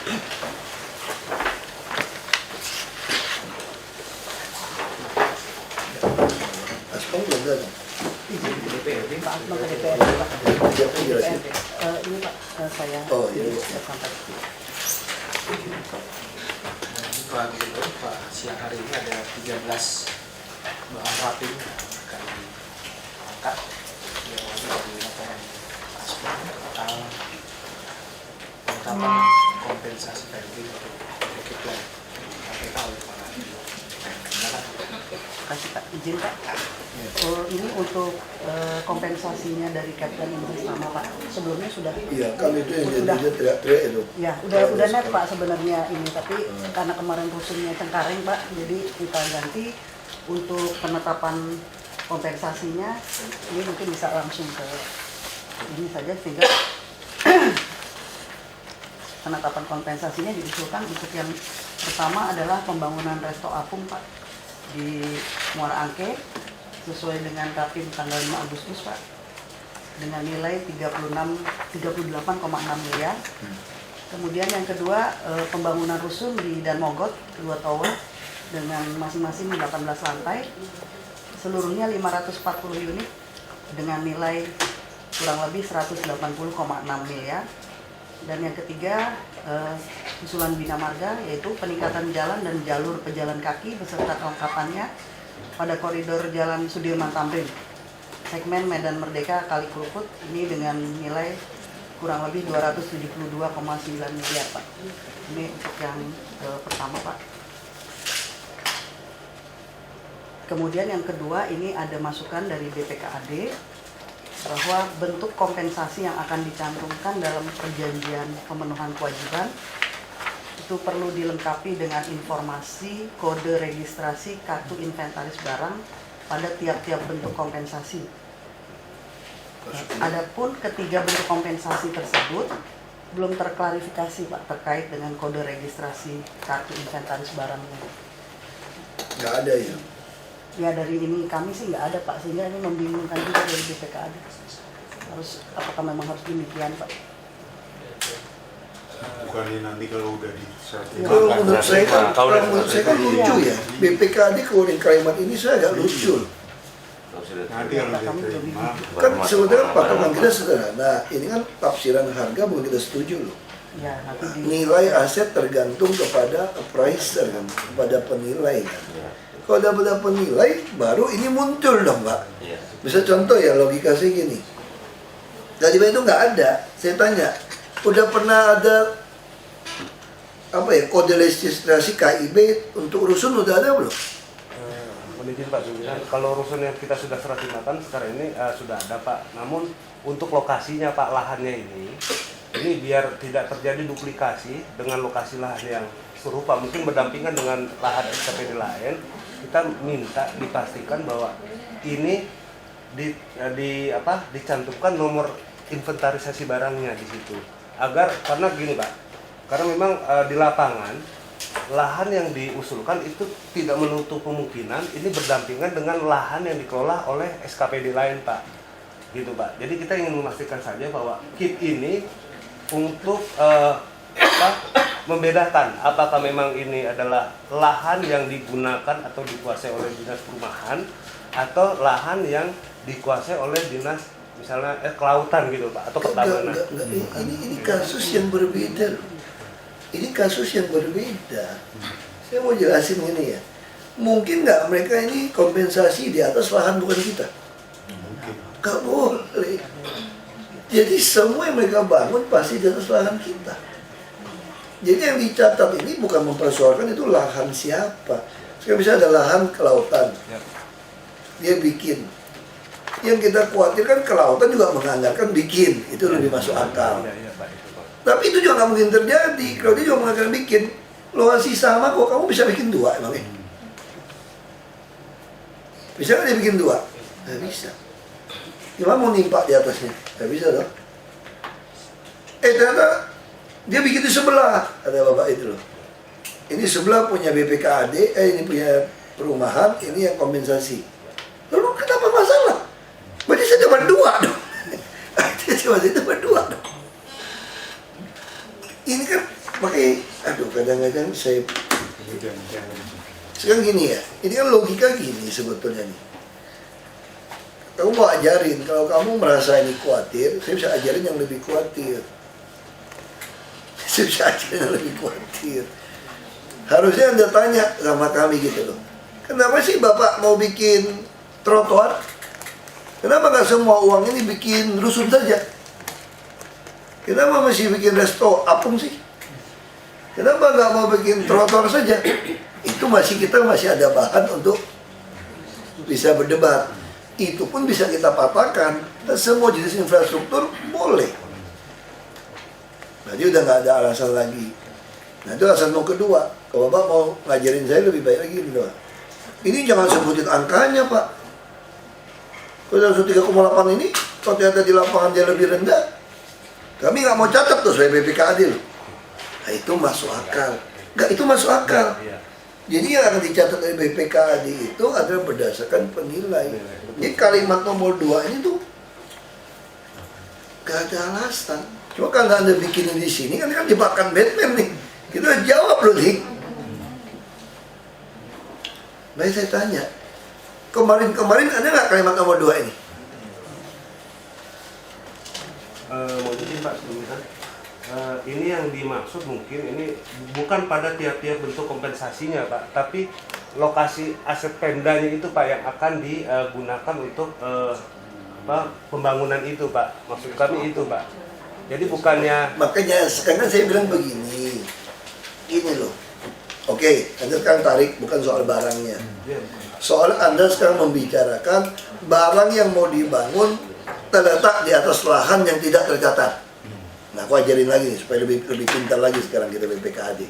Aspal belum datang. Pak Asman ke DPR, Pak. Ini Pak, saya Oh, iya. sampai. Pak Gubernur, Pak, siang hari ini ada 13 bahan rapim akan diangkat yang dari laporan Asman tentang penetapan kompensasi PLB untuk Kepler KPK oleh para Kasih Pak, izin Pak. Ini untuk kompensasinya dari Kapten Invest sama Pak. Sebelumnya sudah. Iya, kan itu yang Sudah. dia teriak-teriak itu. Ya, udah net Pak sebenarnya ini, tapi karena kemarin rusunnya Cengkareng Pak, jadi kita ganti untuk penetapan kompensasinya. Ini mungkin bisa langsung ke ini saja sehingga penetapan kompensasinya diusulkan untuk yang pertama adalah pembangunan Resto Apung Pak di Muara Angke sesuai dengan Rapim tanggal 5 Agustus Pak dengan nilai 38,6 miliar. Kemudian yang kedua pembangunan rusun di Danmogot 2 tower dengan masing-masing 18 lantai seluruhnya 540 unit dengan nilai kurang lebih 180,6 miliar. Dan yang ketiga usulan Bina Marga yaitu peningkatan jalan dan jalur pejalan kaki beserta kelengkapannya pada koridor Jalan Sudirman Tamrin segmen Medan Merdeka Kali Kerukut ini dengan nilai kurang lebih 272,9 miliar Pak. Ini untuk yang pertama Pak. Kemudian yang kedua ini ada masukan dari BPKAD bahwa bentuk kompensasi yang akan dicantumkan dalam perjanjian pemenuhan kewajiban itu perlu dilengkapi dengan informasi kode registrasi kartu inventaris barang pada tiap-tiap bentuk kompensasi. Adapun ketiga bentuk kompensasi tersebut belum terklarifikasi Pak terkait dengan kode registrasi kartu inventaris barangnya. Nggak ada ya. Ya dari ini kami sih nggak ada Pak, sehingga ini membingungkan juga dari BPKAD. Apakah memang harus demikian Pak? Bukannya nanti kalau udah disertifikasi. Kalau menurut saya kan lucu ya. BPKAD keluarin kalimat ini saya agak lucu. Nanti kalau diterima. Kan sebetulnya patokan kita sederhana. Ini kan tafsiran harga bukan kita setuju loh. Ya, nanti Nilai aset tergantung kepada appraiser kan, kepada penilai kan. Kalau dapat penilai, baru ini muncul dong Pak. Bisa contoh ya logika saya gini. Tadi itu nggak ada. Saya tanya, udah pernah ada apa ya kode registrasi KIB untuk rusun udah ada belum? Izin Pak Pimpinan, kalau rusun yang kita sudah serah timakan sekarang ini sudah ada Pak. Namun untuk lokasinya Pak, lahannya ini biar tidak terjadi duplikasi dengan lokasi lahan yang serupa, mungkin berdampingan dengan lahan SKPD lain, kita minta dipastikan bahwa ini dicantumkan nomor inventarisasi barangnya di situ. Agar karena gini Pak, karena memang di lapangan lahan yang diusulkan itu tidak menutup kemungkinan ini berdampingan dengan lahan yang dikelola oleh SKPD lain Pak. Gitu Pak. Jadi kita ingin memastikan saja bahwa KIP ini untuk membedakan apakah memang ini adalah lahan yang digunakan atau dikuasai oleh dinas perumahan atau lahan yang dikuasai oleh dinas misalnya kelautan gitu Pak atau pertambangan. Ini kasus yang berbeda loh. Ini kasus yang berbeda. Saya mau jelasin ini ya. Mungkin nggak mereka ini kompensasi di atas lahan bukan kita? Nggak boleh. Jadi semua yang mereka bangun pasti di atas lahan kita. Jadi yang dicatat ini bukan mempersoalkan itu lahan siapa. Sekarang bisa ada lahan kelautan. Dia bikin. Yang kita khawatirkan kelautan juga menganggarkan bikin. Itu lebih masuk akal. Tapi itu juga nggak mungkin terjadi. Kalau dia juga menganggarkan bikin. Lokasi sama kok kamu bisa bikin dua emangnya? Bisa kan dia bikin dua? Nggak bisa. Gimana mau nimpa di atasnya? Nggak bisa loh. Ternyata dia bikin di sebelah, ada bapak itu loh. Ini sebelah punya BPKAD, ini punya perumahan, ini yang kompensasi. Lalu kenapa masalah? Berarti saya cuma dua dong. Saya cuma dua dong. Ini kan pakai Aduh, kadang-kadang saya Jangan. sekarang gini ya, ini kan logika gini sebetulnya nih. Kamu mau ajarin, kalau kamu merasa ini khawatir, saya bisa ajarin yang lebih khawatir. Saya bisa ajarin yang lebih khawatir. Harusnya Anda tanya sama kami gitu loh. Kenapa sih Bapak mau bikin trotoar? Kenapa nggak semua uang ini bikin rusun saja? Kenapa masih bikin resto apung sih? Kenapa nggak mau bikin trotoar saja? Itu kita masih ada bahan untuk bisa berdebat. Itu pun bisa kita patahkan. Dan semua jenis infrastruktur boleh. Berarti udah nggak ada alasan lagi. Nah itu alasan mau kedua. Kalau Bapak mau ngajarin saya lebih baik lagi nih, ini jangan sebutin angkanya Pak. Kalau 3,8 ini, kalau ternyata di lapangan dia lebih rendah, kami nggak mau catat tuh sebagai BPKAD loh. Nah itu masuk akal. Nggak, itu masuk akal. Jadi yang akan dicatat oleh BPKAD itu adalah berdasarkan penilai. Jadi kalimat nomor 2 ini tuh gak ada alasan. Cuma kalau Anda bikinin di sini kan jebakan Batman nih. Kita jawab loh nih. Baik saya tanya, kemarin ada nggak kalimat nomor 2 ini? Mau izin Pak sebentar. Ini yang dimaksud mungkin ini bukan pada tiap-tiap bentuk kompensasinya Pak, tapi lokasi aset Pemdanya itu Pak yang akan digunakan untuk pembangunan itu Pak. Maksud kami itu Pak. Jadi bukannya. Makanya sekarang saya bilang begini, ini loh. Oke, Anda sekarang tarik bukan soal barangnya. Soal Anda sekarang membicarakan barang yang mau dibangun terletak di atas lahan yang tidak tercatat. Nah, aku ajarin lagi nih, supaya lebih pintar lagi sekarang kita BPKAD.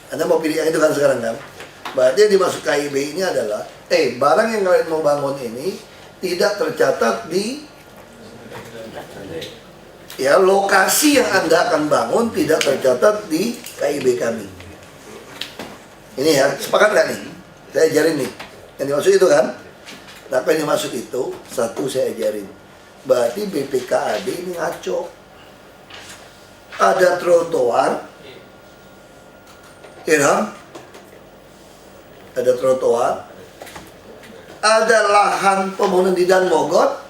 Anda mau pilih yang itu kan sekarang kan? Berarti yang dimaksud KIB ini adalah, barang yang kalian mau bangun ini tidak tercatat di lokasi yang Anda akan bangun tidak tercatat di KIB kami. Ini ya, sepakat nggak nih? Saya ajarin nih. Yang dimaksud itu kan? Nah, apa yang dimaksud itu? Satu saya ajarin. Berarti BPKAD ini ngaco. Ada trotoar, ya, ada trotoar, ada lahan pembangunan di Dan Mogot,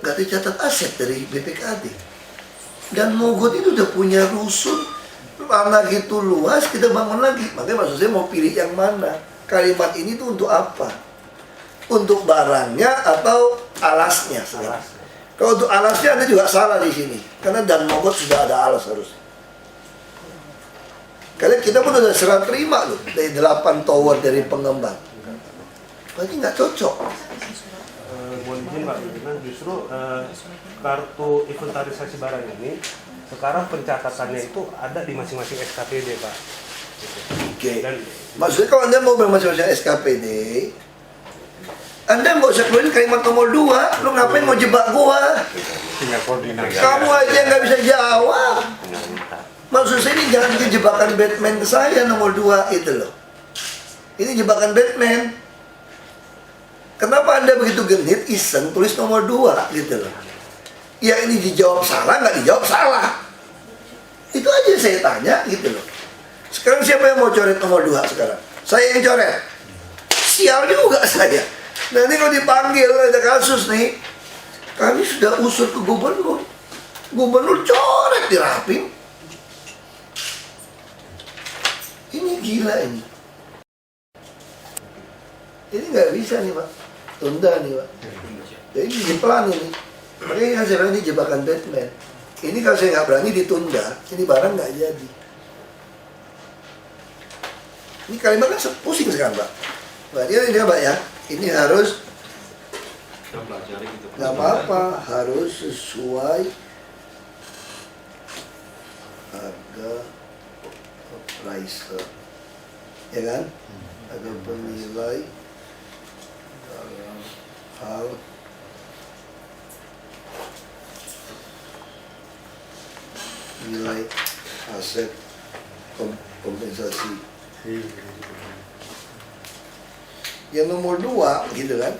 nggak dicatat aset dari BPKAD. Dan Mogot itu udah punya rusun, tanah gitu luas, kita bangun lagi. Makanya maksud saya mau pilih yang mana? Kalimat ini tuh untuk apa? Untuk barangnya atau alasnya? Kalau untuk alasnya Anda juga salah di sini, karena Dan Mogot sudah ada alas harusnya. Karena kita pun sudah serah terima loh dari 8 tower dari pengembang. Berarti nggak cocok. Mohon izin Pak, justru kartu inventarisasi barang ini sekarang pencatatannya itu ada di masing-masing SKPD Pak. Oke. Maksudnya kalau Anda mau bermasing-masing SKPD, Anda nggak usah keluarin kalimat nomor 2. Lu ngapain mau jebak gua? Tinggal koordinasi. Kamu aja nggak bisa jawab. Maksud saya ini jangan bikin jebakan Batman ke saya nomor 2 itu loh. Ini jebakan Batman. Kenapa Anda begitu genit iseng tulis nomor 2 gitu loh? Ya ini dijawab salah, nggak dijawab salah. Itu aja yang saya tanya gitu loh. Sekarang siapa yang mau coret nomor 2 sekarang? Saya yang coret. Sial juga saya. Nanti kalau dipanggil ada kasus nih, kami sudah usul ke gubernur. Gubernur coret di Rapim. Ini gila ini. Ini nggak bisa nih Pak. Tunda nih Pak. Jadi ini pelan ini. Makanya kan saya bilang ini jebakan Batman. Ini kalau saya nggak berani ditunda, ini barang nggak jadi. Ini kalimat kan pusing sekarang Pak. Berarti ini Pak ya. Ini harus nggak apa-apa, harus sesuai harga appraiser, ya kan? Ada penilai dalam hal nilai aset kompensasi. Yang nomor 2 gitu kan?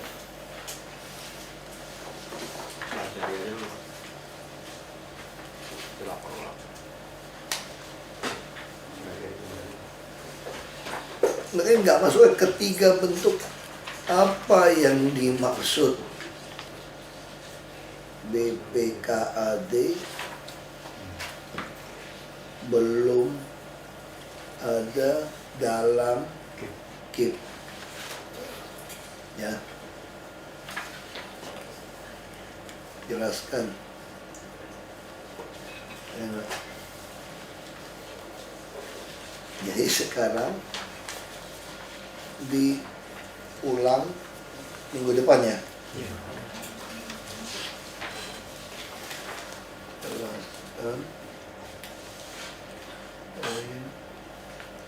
Makanya nggak masuk ketiga bentuk apa yang dimaksud BPKAD belum ada dalam KIP. Ya. Jelaskan. Enak. Jadi sekarang diulang minggu depannya. Jelaskan poin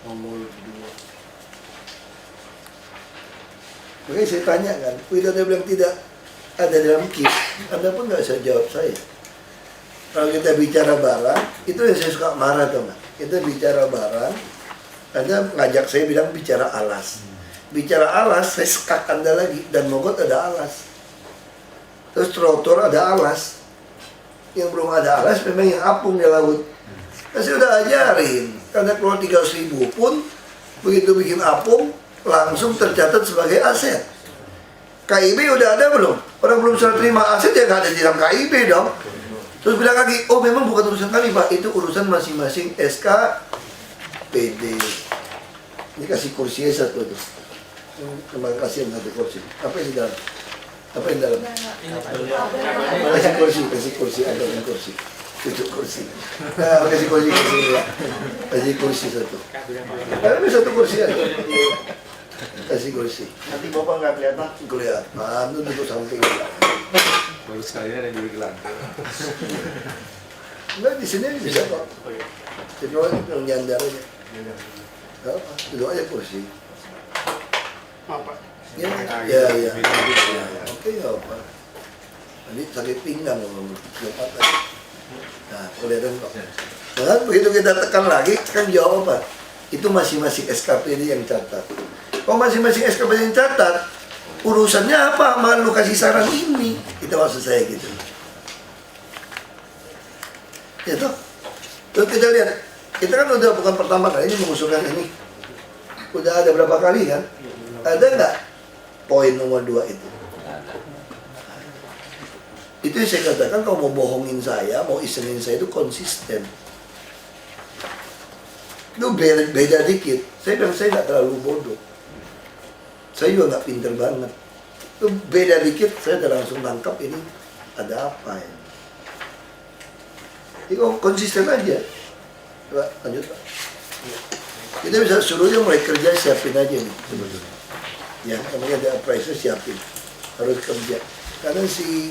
nomor 2. Makanya saya tanya kan, Widodo bilang tidak ada dalam KIP, Anda pun nggak bisa jawab saya. Kalau kita bicara barang, itu yang saya suka marah tuh nggak? Kita bicara barang, Anda ngajak saya bilang bicara alas. Bicara alas, saya sekak Anda lagi, dan Mogot ada alas. Terus trotoar ada alas. Yang belum ada alas memang yang apung di laut. Nah, saya udah ajarin, karena keluar 300.000 pun, begitu bikin apung, langsung tercatat sebagai aset. KIB udah ada belum? Orang belum serah terima aset ya nggak ada di dalam KIB dong. Terus bilang lagi, oh memang bukan urusan kami Pak, itu urusan masing-masing SKPD. Ini kasih kursi satu tuh. Terima kasih yang satu kursi. Apa yang di dalam? Apa yang di dalam? Kasih kursi, ada yang kursi. Tutup kursi. Nah, kasih kursi ya. Kasih kursi satu. Ada satu kursi aja. Kasih kursi. Nanti Bapak nggak kelihatan. Kelihatan, itu duduk samping. Baru sekali ada di lantai. Enggak, di sini bisa kok. Jadi orang yang nyandar aja. Gak apa, duduk aja kursi. Maaf Pak. Ya. Oke, gak apa. Nanti sakit pinggang kalau patah. Nah, kelihatan kok. Nah, begitu kita tekan lagi, kan jawab apa? Itu masing-masing SKPD yang catat. Kalau masing-masing SKPD yang catat, urusannya apa? Malu kasih saran ini. Itu maksud saya gitu. Ya toh? Terus kita lihat, kita kan udah bukan pertama kali ini mengusulkan ini. Udah ada berapa kali kan? Ada nggak poin nomor 2 itu? Itu yang saya katakan, kalau mau bohongin saya, mau isengin saya itu konsisten. Itu beda dikit. Saya bilang saya nggak terlalu bodoh. Saya juga nggak pinter banget. Itu beda dikit, saya udah langsung tangkap ini ada apa ya. Jadi konsisten aja. Coba lanjut Pak. Kita bisa suruh dia mulai kerja, siapin aja nih sebetulnya. Ya, namanya ada appraiser, siapin. Harus kerja. Karena si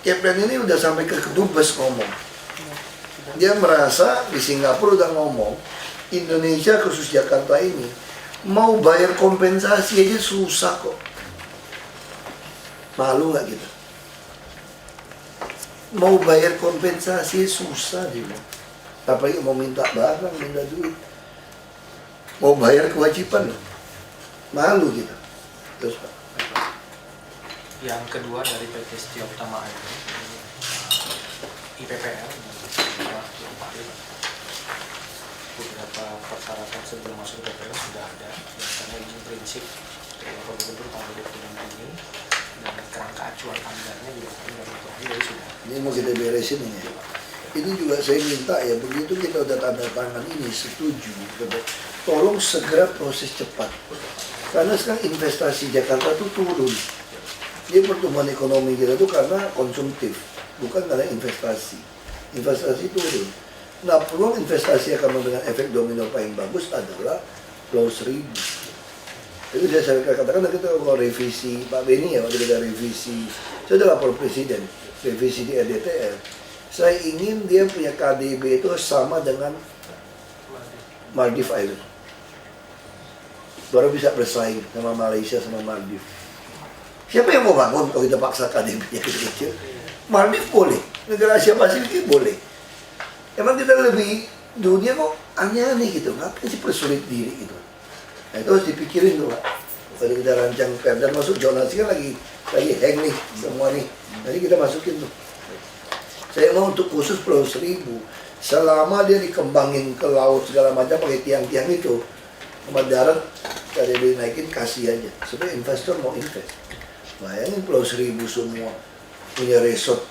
Kepler ini udah sampai ke Kedubes ngomong. Dia merasa di Singapura udah ngomong, Indonesia khusus Jakarta ini mau bayar kompensasi aja susah kok. Malu nggak kita? Mau bayar kompensasi susah dia. Apalagi mau minta barang, minta duit. Mau bayar kewajiban, malu kita. Terus Pak. Yang kedua dari PT Setia Utama ini, IPPL, beberapa persyaratan sebelum masuk IPPL sudah ada, misalnya izin prinsip dari Bapak Gubernur tanggal 26 ini, dan kerangka acuan anggarannya juga dari sudah. Ini mau kita beresin ini. Ini juga saya minta ya, begitu kita udah tanda tangan ini setuju, tolong segera proses cepat. Karena sekarang investasi Jakarta tuh turun. Dia pertumbuhan ekonomi kita tuh karena konsumtif, bukan karena investasi. Investasi turun. Nah, peluang investasi akan memberikan efek domino paling bagus adalah Pulau Seribu. Itu saya katakan kita mau revisi Pak Beni ya, waktu kita revisi. Saya sudah lapor Presiden, revisi di RDTR. Saya ingin dia punya KDB itu sama dengan Maldives Island. Baru bisa bersaing sama Malaysia sama Maldives. Siapa yang mau bangun kalau kita paksa KDB-nya kecil-kecil? Maldives boleh, negara Asia Pasifik boleh. Emang kita lebih, dunia kok aneh-aneh gitu, ngapain sih persulit diri gitu. Nah itu harus dipikirin tuh Pak. Kalau kita rancang perda masuk zonasi kan lagi hang nih semua nih. Nanti kita masukin tuh. Saya mau untuk khusus Pulau Seribu, selama dia dikembangin ke laut segala macam pakai tiang-tiang itu, sama darat KDB naikin kasih aja supaya investor mau invest. Bayangin Pulau Seribu semua punya resort,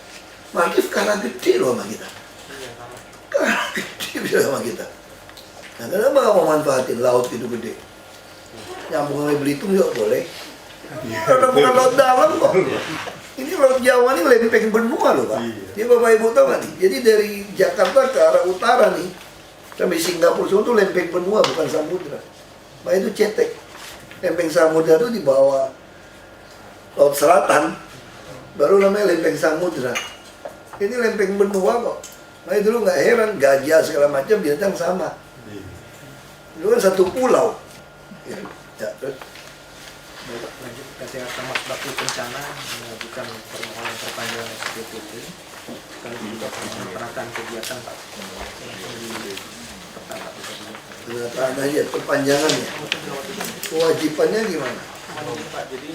Maldives kalah gede loh sama kita, Iya, sama. kalah gede bisa sama kita. Nah kenapa nggak mau manfaatin laut itu gede? Nyambung sama Belitung juga boleh. Karena bukan laut dalam kok. Ini laut Jawa ini lempeng benua loh Pak. Dia Bapak Ibu tahu nggak nih? Jadi dari Jakarta ke arah utara nih sampai Singapura itu lempeng benua bukan samudra. Nah itu cetek. Lempeng samudra itu di bawah laut selatan. Baru namanya lempeng samudra. Ini lempeng benua kok. Nah dulu nggak heran gajah segala macam binatang sama. Itu kan satu pulau. Ya, terus. Lanjut, PT Arta Mas Bakti Kencana mengajukan permohonan perpanjangan SPP sekaligus juga permohonan penataan kegiatan Pak. Pertama Penataan aja perpanjangannya. Kewajibannya gimana? Pak, jadi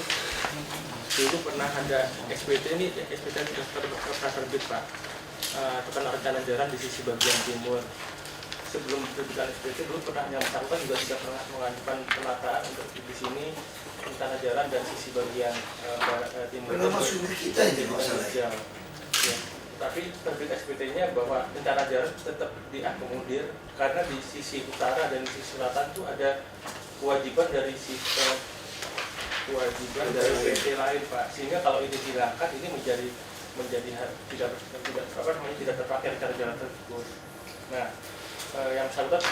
dulu pernah ada SPT ini, SPT sudah pernah terbit Pak. Tentang rencana jalan di sisi bagian timur. Sebelum terbitan SPT dulu pernah yang bersangkutan juga sudah pernah mengajukan penataan untuk di sini rencana jalan dan sisi bagian timur. Karena masuk kita ini masalahnya. Ya. Tapi terbit SPT-nya bahwa rencana jalan tetap diakomodir karena di sisi utara dan sisi selatan itu ada kewajiban dari dari PT lain Pak. Sehingga kalau ini dihilangkan ini menjadi tidak terpakai rencana jalan tersebut. Nah, yang bersangkutan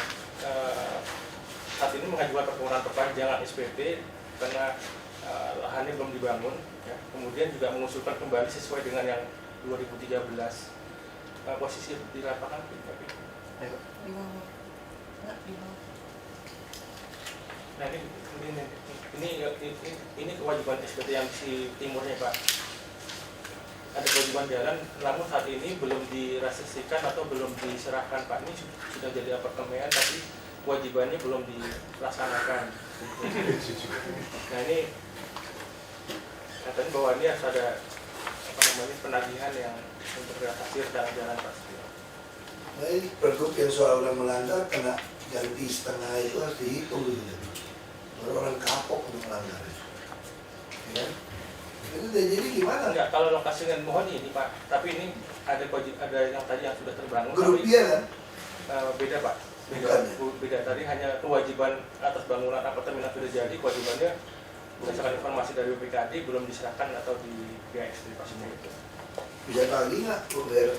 saat ini mengajukan permohonan perpanjangan SPT karena lahannya belum dibangun, ya. Kemudian juga mengusulkan kembali sesuai dengan yang 2013 posisi di lapangan. Nah ini kewajiban SPT yang di timurnya Pak. Ada kewajiban jalan, namun saat ini belum direalisasikan atau belum diserahkan Pak. Ini sudah jadi apartemen, tapi kewajibannya belum dilaksanakan. Nah ini katanya bahwa ini harus ada penagihan yang untuk realisasi rencana jalan Pak. Nah ini pergub yang soal orang melanggar kena ganti setengah itu harus dihitung gitu. Baru orang kapok untuk melanggar. Ya. Itu udah jadi gimana? Enggak, kalau lokasi dengan mohon ini Pak, tapi ini ada yang tadi yang sudah terbangun. Grupnya kan? Beda Pak. Beda tadi hanya kewajiban atas bangunan apartemen yang sudah jadi, kewajibannya berdasarkan informasi dari BPKD belum diserahkan atau di GX di pasien itu. Bisa lagi nggak? Biar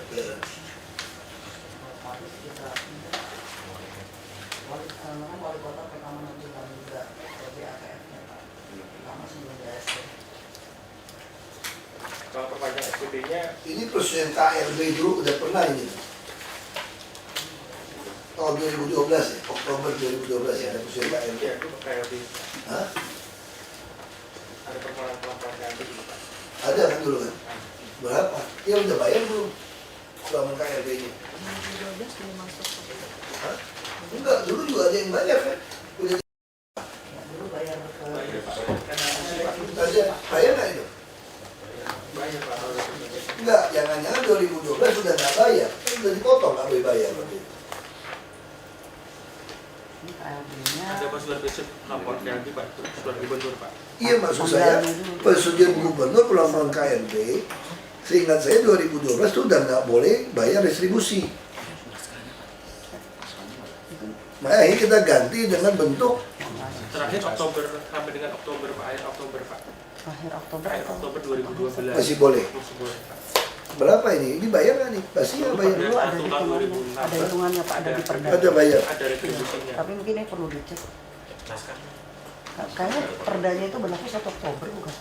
Wali kota pertama nanti kami juga BAKF-nya Pak. Pertama sebelum BSD. Kalau perpanjangan SPT-nya ini persoalan KLB dulu udah pernah ini. Tahun 2012 ya, Oktober 2012 ya ada persoalan KLB. ya itu KLB. Hah? Ada permohonan perpanjangan itu Pak. Ada kan dulu kan? Berapa? Ya udah bayar belum? Selama KLB-nya. 2012 belum masuk. Hah? Enggak, dulu juga ada yang bayar kan? Udah Dulu bayar ke Bayar Pak. Karena ada bayar nggak itu? bayar Pak. Enggak, jangan-jangan 2012 sudah nggak bayar, kan sudah dipotong nggak boleh bayar. ini KLB-nya. Ada Pak surat besok lapor KLB Pak, surat gubernur Pak. Iya maksud saya, persetujuan gubernur pelaksanaan KLB, seingat saya 2012 sudah nggak boleh bayar distribusi. Makanya kita ganti dengan bentuk Terakhir Oktober sampai dengan Oktober Pak, akhir Oktober Pak. Akhir Oktober Akhir atau Oktober 2012. masih boleh. Masih boleh Pak. Berapa ini? Ini bayar nggak nih? Pasti nggak bayar. dulu ada Satu tahun hitungannya, 2006. ada hitungannya Pak, ada di perda. Ada bayar. Ada retribusinya. Tapi mungkin ini perlu dicek. Kayaknya perdanya itu berlaku 1 Oktober bukan?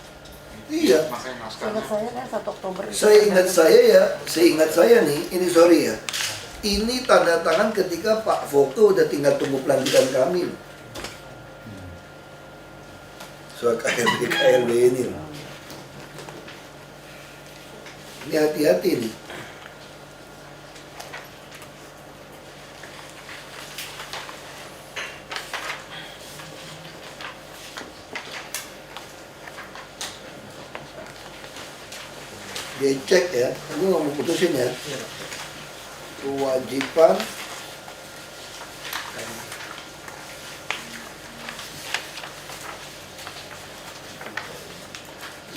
Iya. Seingat saya kan 1 Oktober. itu Seingat saya nih, ini sorry ya. Ini tanda tangan ketika Pak Foto udah tinggal tunggu pelantikan kami. Soal KLB ini. Ini hati-hati nih. Dia cek ya, aku nggak mau putusin ya. Kewajiban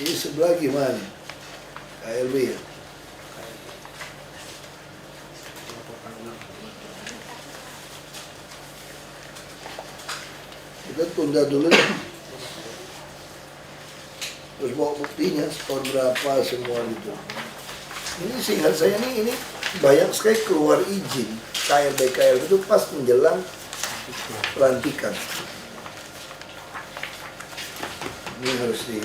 Ini sebelah gimana? KLB ya? Kita tunda dulu deh. Terus bawa buktinya, skor berapa semua gitu. Ini seingat saya ini banyak sekali keluar izin KLB itu pas menjelang pelantikan. Ini harus di.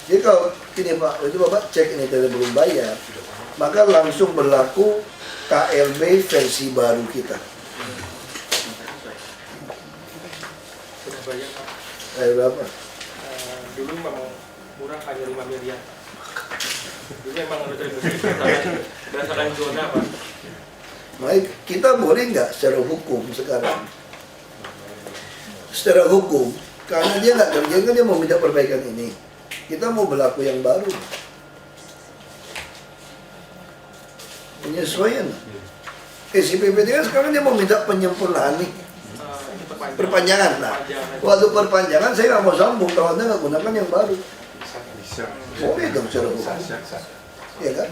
Jadi kalau ini Pak, itu Bapak cek ini tadi belum bayar, maka langsung berlaku KLB versi baru kita. Sudah bayar Pak. Kayak berapa? Dulu memang murah hanya 5 miliar. Dulu memang retribusi berdasarkan zona Pak. Baik, kita boleh nggak secara hukum sekarang? Secara hukum, karena dia nggak kerja, kan dia mau minta perbaikan ini. Kita mau berlaku yang baru. Penyesuaian. Si PPT kan sekarang dia mau minta penyempurnaan nih. Perpanjangan. Nah, waktu perpanjangan saya nggak mau sambung, kalau Anda nggak gunakan yang baru. Bisa. Boleh dong secara hukum. Bisa. Ya kan?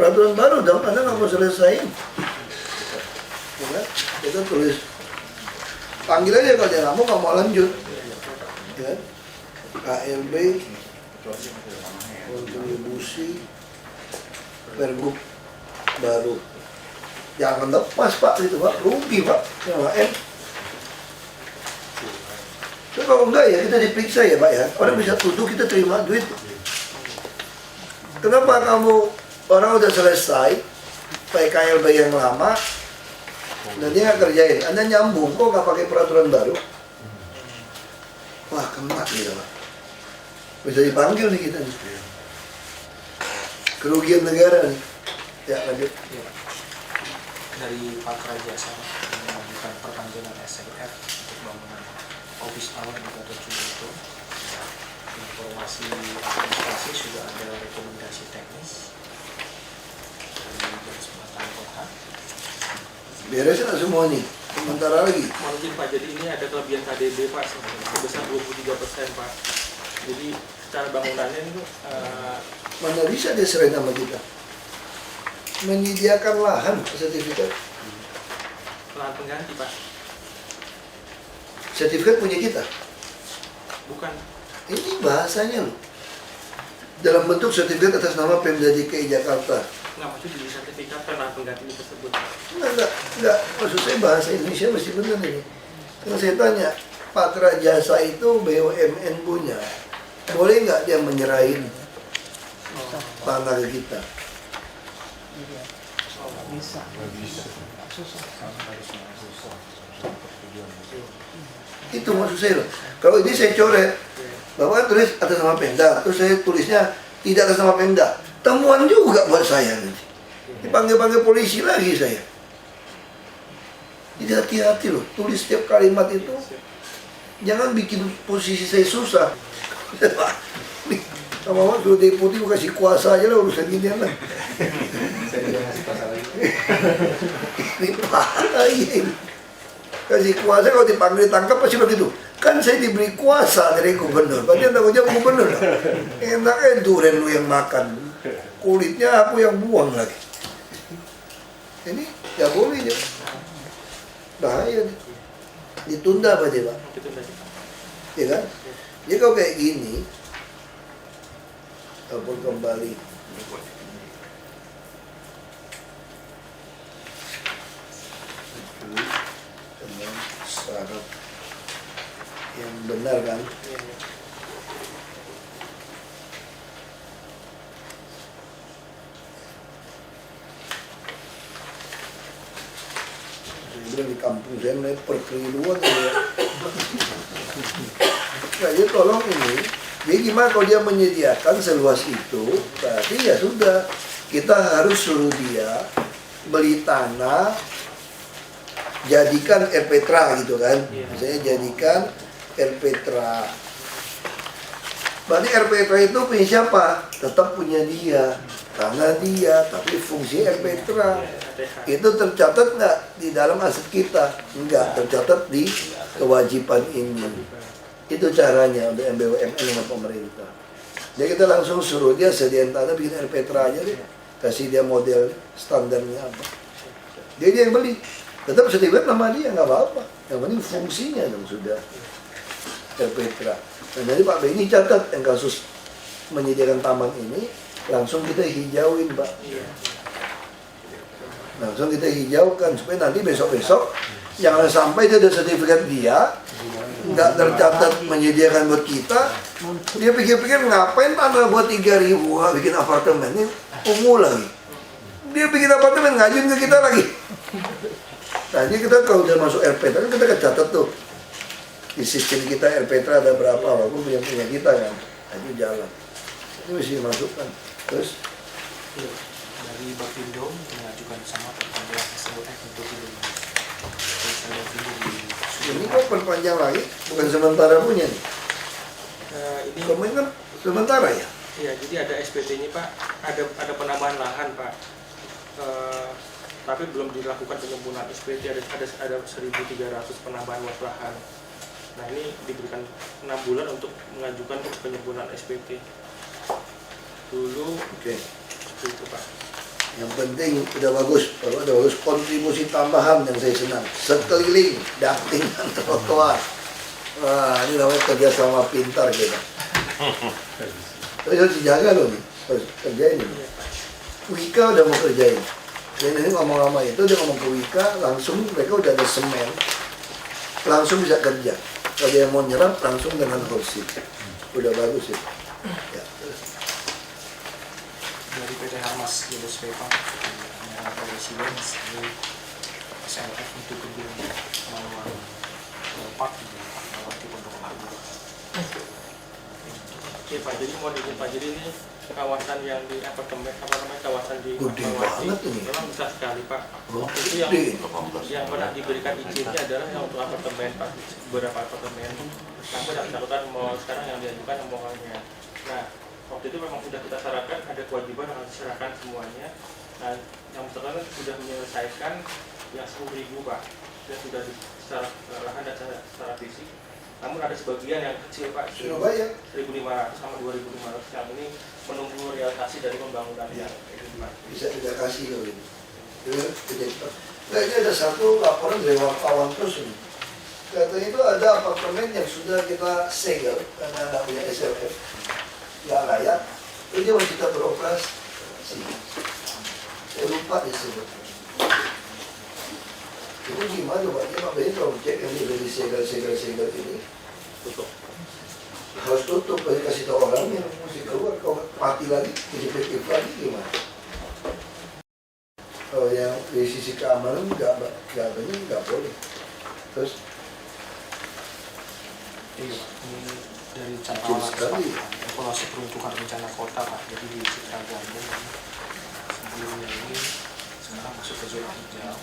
Peraturan baru dong, Anda nggak mau selesaiin. Ya kan? Kita tulis. Panggil aja kalau dia nggak mau lanjut. Ya. KLB kontribusi pergub baru. Jangan lepas Pak gitu Pak, rugi Pak. KHM. So, kalau enggak ya kita diperiksa ya Pak ya. Orang bisa tuduh kita terima duit. Kenapa kamu orang udah selesai pakai KLB yang lama dan dia nggak kerjain, Anda nyambung kok nggak pakai peraturan baru? Wah kena gitu Pak. Bisa dipanggil nih kita nih. Kerugian negara nih. Ya lanjut. Dari Patra Jasa mengajukan perpanjangan SLF untuk bangunan office tower di Gatot Subroto. Informasi administrasi sudah ada rekomendasi teknis dari Dinas Penataan Kota. Beresin lah semua nih. Sementara lagi. Mungkin Pak, jadi ini ada kelebihan KDB Pak sebesar 23% Pak. Jadi secara bangunannya itu Mana bisa dia serahin sama kita? Menyediakan lahan sertifikat. lahan pengganti Pak. Sertifikat punya kita. Bukan. Ini bahasanya loh. Dalam bentuk sertifikat atas nama Pemda DKI Jakarta. Nggak maksud di sertifikat lahan pengganti tersebut. Enggak. Maksud saya bahasa Indonesia mesti benar ini. Karena saya tanya, Patra Jasa itu BUMN punya. Boleh nggak dia menyerahin tanah ke kita? Bisa. Bisa. Susah. Itu maksud saya loh. Kalau ini saya coret, Bapak tulis atas nama Pemda, terus saya tulisnya tidak atas nama Pemda. Temuan juga buat saya nanti. Dipanggil-panggil polisi lagi saya. Jadi hati-hati loh, tulis setiap kalimat itu. Jangan bikin posisi saya susah. Sama waktu deputi kasih kuasa aja lah urusan gini lah. Saya juga ngasih kuasa lagi. Ini bahaya ini. Kasih kuasa kalau dipanggil tangkap pasti begitu. Kan saya diberi kuasa dari gubernur. Berarti tanggung jawab gubernur. Enaknya durian lu yang makan. Kulitnya aku yang buang lagi. Ini ya boleh dia. Bahaya nih. Ditunda apa dia Pak? Itu tadi. Ya kan? Jadi kalau kayak gini, telepon kembali. Dengan syarat yang benar kan? Saya bilang di kampung saya mulai perkeliruan ya. Nah, jadi tolong ini, jadi gimana kalau dia menyediakan seluas itu, berarti ya sudah, kita harus suruh dia beli tanah, jadikan RPTRA gitu kan, saya jadikan RPTRA. Berarti RPTRA itu punya siapa? Tetap punya dia, tanah dia, tapi fungsi RPTRA. Itu tercatat nggak di dalam aset kita? Enggak, tercatat di kewajiban ini. Itu caranya untuk BUMN dengan pemerintah. Jadi kita langsung suruh dia sediain tanah, bikin RPTRA aja deh. Kasih dia model standarnya apa. Dia yang beli. Tetap sertifikat nama dia, nggak apa-apa. Yang penting fungsinya dong sudah RPTRA. Dan jadi Pak Beni catat yang kasus menyediakan taman ini, langsung kita hijauin Pak. Langsung kita hijaukan, supaya nanti besok-besok jangan sampai dia ada sertifikat dia, nggak tercatat menyediakan buat kita. Dia pikir-pikir ngapain tanah buat 3.000 bikin apartemen, ini ungu lagi. Dia bikin apartemen ngajuin ke kita lagi. Nah ini kita kalau udah masuk RPTRA kan kita catat tuh di sistem kita RPTRA ada berapa, walaupun punya kita kan. Nah, itu jalan. Ini mesti masukkan. Terus dari Bapindo mengajukan sama perpanjangan SLF untuk ini. ini kok perpanjang lagi, bukan sementara punya nih. Ini Komen kan sementara ya? ya, jadi ada SPT-nya Pak, ada penambahan lahan Pak. Tapi belum dilakukan penyempurnaan SPT, ada 1.300 penambahan luas lahan. Nah ini diberikan 6 bulan untuk mengajukan penyempurnaan SPT. Dulu Oke. seperti itu Pak. Yang penting udah bagus, kalau udah bagus kontribusi tambahan yang saya senang. Sekeliling, dampingan trotoar. Wah, ini namanya kerjasama pintar kita. Tapi harus dijaga loh nih, harus kerjain ini. Wika udah mau kerjain. Dan ini ngomong sama itu, dia ngomong ke Wika, langsung mereka udah ada semen. Langsung bisa kerja. Kalau dia mau nyerap, langsung dengan kursi. Udah bagus ya. Ya, terus. Dari PT Harmas Yunus Pepa yang presiden ini SLF untuk gedung Mawar Park di Mawati Pondok Labu. Oke Pak, jadi mau izin Pak, jadi ini kawasan yang di apartemen, apa namanya, kawasan di Gede Mawati banget ini. memang besar sekali Pak. Oh, Itu yang gede. pernah diberikan izinnya adalah yang untuk apartemen Pak, beberapa apartemen. Namun yang bersangkutan mau sekarang yang diajukan mallnya. Nah, waktu itu memang sudah kita syaratkan ada kewajiban harus diserahkan semuanya. Nah, yang bersangkutan sudah menyelesaikan yang 10.000 Pak, yang sudah secara lahan dan secara fisik. Namun ada sebagian yang kecil Pak, Sudah bayar. 1.500 sama 2.500 yang ini menunggu realisasi dari pembangunan yang ini Pak. Bisa kita kasih loh ini. Nah, ini ada satu laporan dari wartawan terus ini. Katanya itu ada apartemen yang sudah kita segel karena nggak punya SLF, nggak layak. Itu dia masih kita beroperasi. Saya lupa disebut. Itu gimana Pak? Ini Pak Beni kalau cek yang udah disegel ini Tutup. harus tutup, harus kasih tahu orangnya, mesti keluar. Kalau mati lagi, kejepit lagi gimana? Kalau yang dari sisi keamanan nggak boleh. Terus Iya, ini dari Kecil catatan sekali. evaluasi peruntukan rencana kota Pak. Jadi di Citra Gandung sebelumnya ini sekarang masuk ke zona hijau.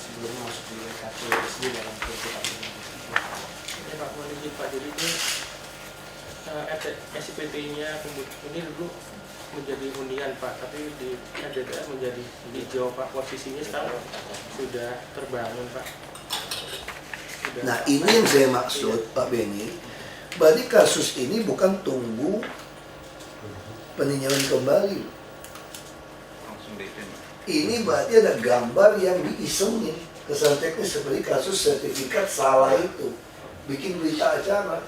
Sebelumnya masuk di WKT SD dalam peruntukan ini. Ini Pak, mohon izin Pak. Jadi ini SPT-nya ini dulu menjadi hunian Pak, tapi di RDTR menjadi hijau Pak. Posisinya sekarang sudah terbangun Pak. Sudah. Nah ini yang saya maksud Pak Beni. Berarti kasus ini bukan tunggu peninjauan kembali. Ini berarti ada gambar yang diisengin. Kesan teknis seperti kasus sertifikat salah itu. Bikin berita acara.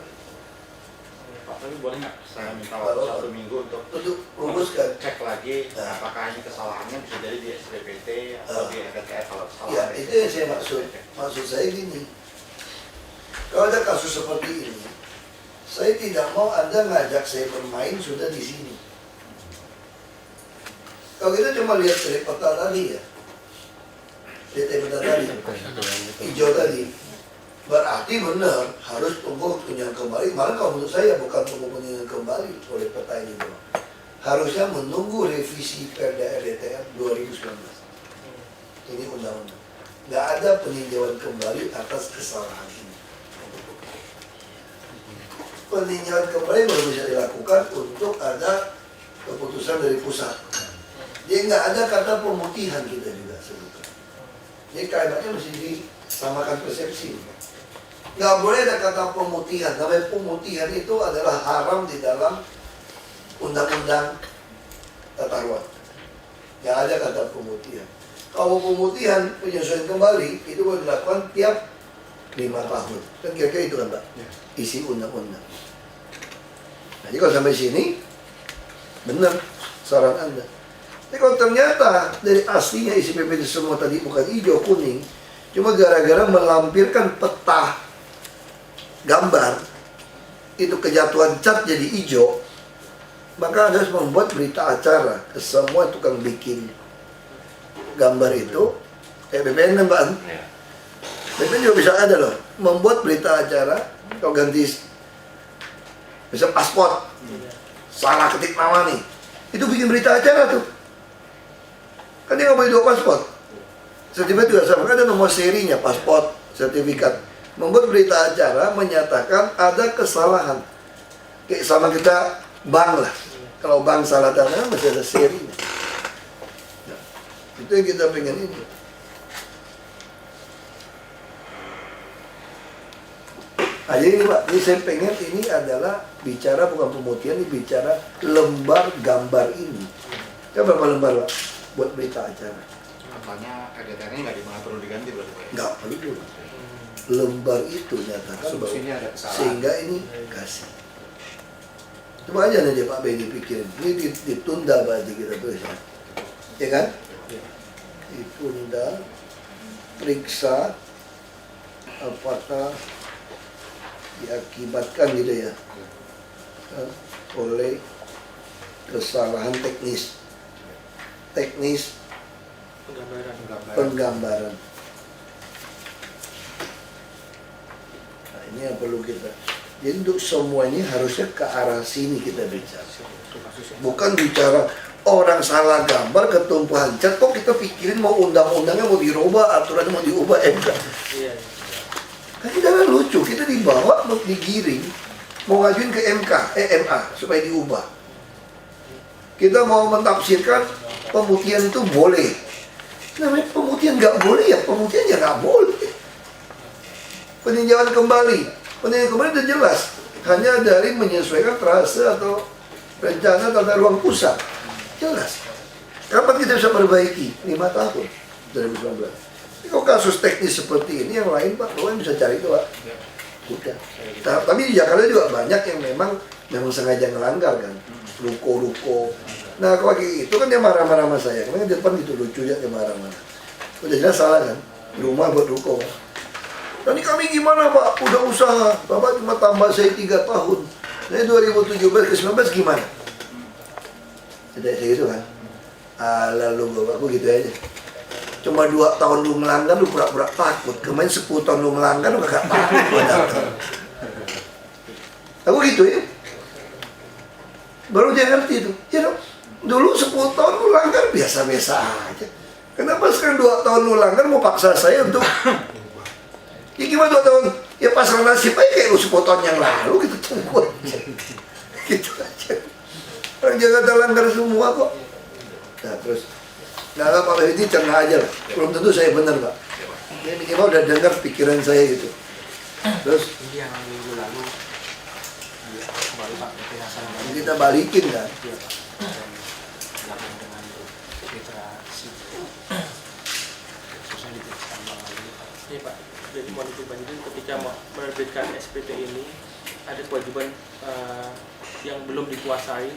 Pak, tapi boleh nggak saya minta Kalau- waktu 1 minggu untuk Untuk rumuskan. cek lagi Nah. apakah ini kesalahannya bisa jadi di SPPT atau di RTR kalau Ya kesalahan itu yang saya maksud. Maksud saya gini. Kalau ada kasus seperti ini, saya tidak mau Anda ngajak saya bermain sudah di sini. Kalau kita cuma lihat dari peta tadi ya, lihat dari peta tadi, hijau tadi, berarti benar harus tunggu peninjauan kembali. Malah kalau menurut saya bukan tunggu peninjauan kembali oleh peta ini doang. Harusnya menunggu revisi Perda RDTR 2019. Ini undang-undang. Nggak ada peninjauan kembali atas kesalahan ini. Peninjauan kembali baru bisa dilakukan untuk ada keputusan dari pusat. Jadi nggak ada kata pemutihan kita juga sebutkan. Jadi kaitannya mesti disamakan persepsi. Nggak boleh ada kata pemutihan. Namanya pemutihan itu adalah haram di dalam undang-undang tata ruang. Nggak ada kata pemutihan. Kalau pemutihan, penyesuaian kembali, itu boleh dilakukan tiap 5 tahun. Kan kira-kira itu kan Pak, isi undang-undang. Jadi kalau sampai sini, benar saran Anda. Tapi kalau ternyata dari aslinya isi PPT semua tadi bukan hijau, kuning, cuma gara-gara melampirkan peta gambar, itu kejatuhan cat jadi hijau, maka Anda harus membuat berita acara ke semua tukang bikin gambar itu. BPN kan Pak? BPN juga bisa ada loh, membuat berita acara, kalau ganti bisa paspor, salah ketik nama nih, itu bikin berita acara tuh. Kan dia nggak boleh 2 paspor. Sertifikat juga sama, kan ada nomor serinya, paspor, sertifikat. Membuat berita acara menyatakan ada kesalahan. Kayak sama kita bank lah. Kalau bank salah tanda masih ada serinya. Ya, itu yang kita pengen ini. Nah, jadi ini Pak, ini saya pengen ini adalah bicara bukan pemutihan, ini bicara lembar gambar ini. Kan berapa lembar Pak buat berita acara? Katanya RDTR-nya nggak perlu diganti berarti Pak? Nggak perlu. Lembar itu nyatakan bahwa Asumsinya ada kesalahan. sehingga ini kasih. Coba aja nanti Pak Benny pikirin. Ini ditunda berarti kita tulisnya. Ya kan? Ditunda, periksa apakah diakibatkan gitu ya oleh kesalahan teknis penggambaran. Nah, ini yang perlu kita. Jadi untuk semuanya harusnya ke arah sini kita bicara. Bukan bicara orang salah gambar ketumpahan cat, kok kita pikirin mau undang-undangnya mau dirubah, aturannya mau diubah MK. Kan kita kan lucu, kita dibawa, digiring, mau ngajuin ke MK, MA, supaya diubah. Kita mau mentafsirkan pemutihan itu boleh. Namanya pemutihan nggak boleh ya, pemutihan ya nggak boleh. Peninjauan kembali udah jelas. Hanya dari menyesuaikan trase atau rencana tata ruang pusat. Jelas. Kapan kita bisa perbaiki? 5 tahun, 2019. Kalau kasus teknis seperti ini, yang lain Pak, Bapak bisa cari itu Pak. Udah. Nah, tapi di Jakarta juga banyak yang memang sengaja ngelanggar kan, ruko-ruko. Nah kalau kayak itu kan dia marah-marah sama saya, karena di depan gitu lucu ya dia marah-marah. Udah jelas salah kan, rumah buat ruko. Nah ini kami gimana Pak, udah usaha, Bapak cuma tambah saya 3 tahun. Nah 2017 ke 19 gimana? Tidak segitu kan? Lalu Bapakku gitu aja. Cuma 2 tahun lu melanggar, lu pura-pura takut. Kemarin 10 tahun lu melanggar, lu gak takut. Aku gitu ya. Baru dia ngerti itu. Ya dong, dulu 10 tahun lu langgar biasa-biasa aja. Kenapa sekarang 2 tahun lu langgar mau paksa saya untuk... Ya gimana 2 tahun? Ya pasrah nasib aja kayak lu 10 tahun yang lalu, kita tunggu aja. Gitu aja. Orang Jakarta langgar semua kok. Nah terus... Nah Pak Benny cerna aja lah, belum tentu saya benar Pak. Dia minimal udah dengar pikiran saya gitu. Terus Ini yang minggu lalu kembali Pak kita balikin kan. Iya Pak. Dan dengan literasi khususnya di tambang ini Pak. Iya Pak, jadi mau dilanjutin ketika menerbitkan SPT ini ada kewajiban yang belum dikuasai,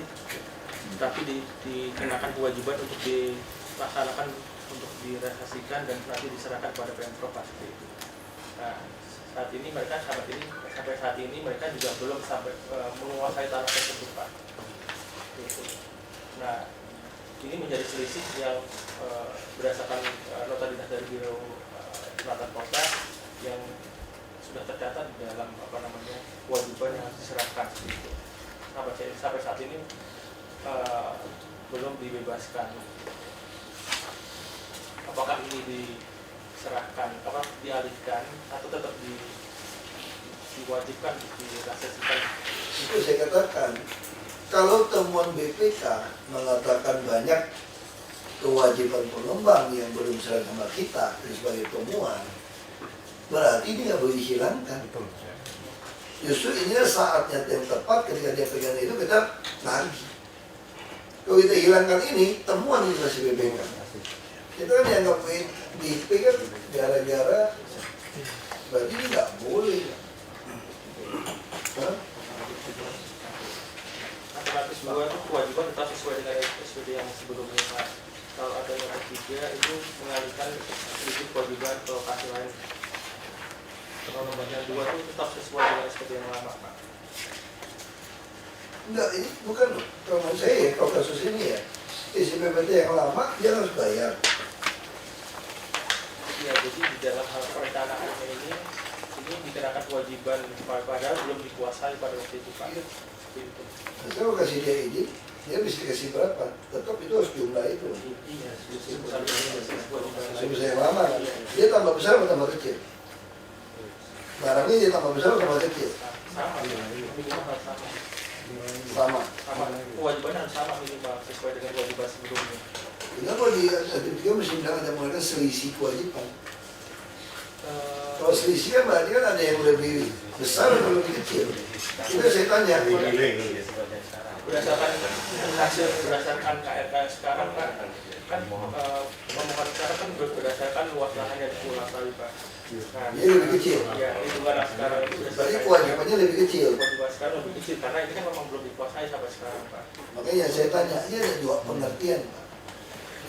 tapi dikenakan kewajiban untuk dilaksanakan, untuk direalisasikan dan nanti diserahkan kepada Pemprov seperti itu. Nah, sampai saat ini mereka juga belum sampai menguasai tanah tersebut Pak. Gitu. Nah, ini menjadi selisih yang berdasarkan nota dinas dari Biro Tata Kota yang sudah tercatat di dalam kewajiban yang harus diserahkan. Gitu. Sampai saat ini belum dibebaskan. Apakah ini diserahkan, dialihkan atau tetap diwajibkan dirasasikan? Itu saya katakan, kalau temuan BPK mengatakan banyak kewajiban pengembang yang belum serah sama kita sebagai temuan, berarti ini nggak boleh dihilangkan. Justru inilah saatnya yang tepat ketika dia pegang itu kita nagih. Kalau kita hilangkan ini, temuan investasi BPK. Kita kan dianggap WDP kan gara-gara berarti ini nggak boleh. Hah? Alternatif 2 itu kewajiban tetap sesuai dengan SPD yang sebelumnya Pak. Kalau ada yang ketiga itu mengalihkan sedikit kewajiban ke lokasi lain. Kalau nomor yang 2 itu tetap sesuai dengan SPD yang lama Pak. Enggak, ini bukan kalau menurut saya ya, kalau kasus ini ya, isi PPT yang lama dia harus bayar. Ya, jadi di dalam hal perencanaannya ini dikenakan kewajiban padahal belum dikuasai pada waktu itu Pak. Itu. Nah, kalau kasih dia izin, dia bisa kasih berapa? Tetap itu harus jumlah itu. Iya, Sebesar yang lama, dia tambah besar atau tambah kecil? Barangnya dia tambah besar atau tambah kecil? sama, minimal harus sama. Sama. Kewajiban harus sama minimal sesuai dengan kewajiban sebelumnya. Kenapa di sertifikat mesti bilang ada mengatakan selisih kewajiban? Kalau selisih kan berarti kan ada yang lebih besar atau lebih kecil. Itu saya tanya. Berdasarkan hasil berdasarkan KRK sekarang kan pemohon sekarang kan berdasarkan luas lahan yang dikuasai Pak. Nah, Dia lebih kecil. ya hitungan sekarang itu Berarti kewajibannya lebih kecil. kewajiban sekarang lebih kecil karena ini kan memang belum dikuasai sampai sekarang Pak. Makanya saya tanya, ini ada dua pengertian Pak.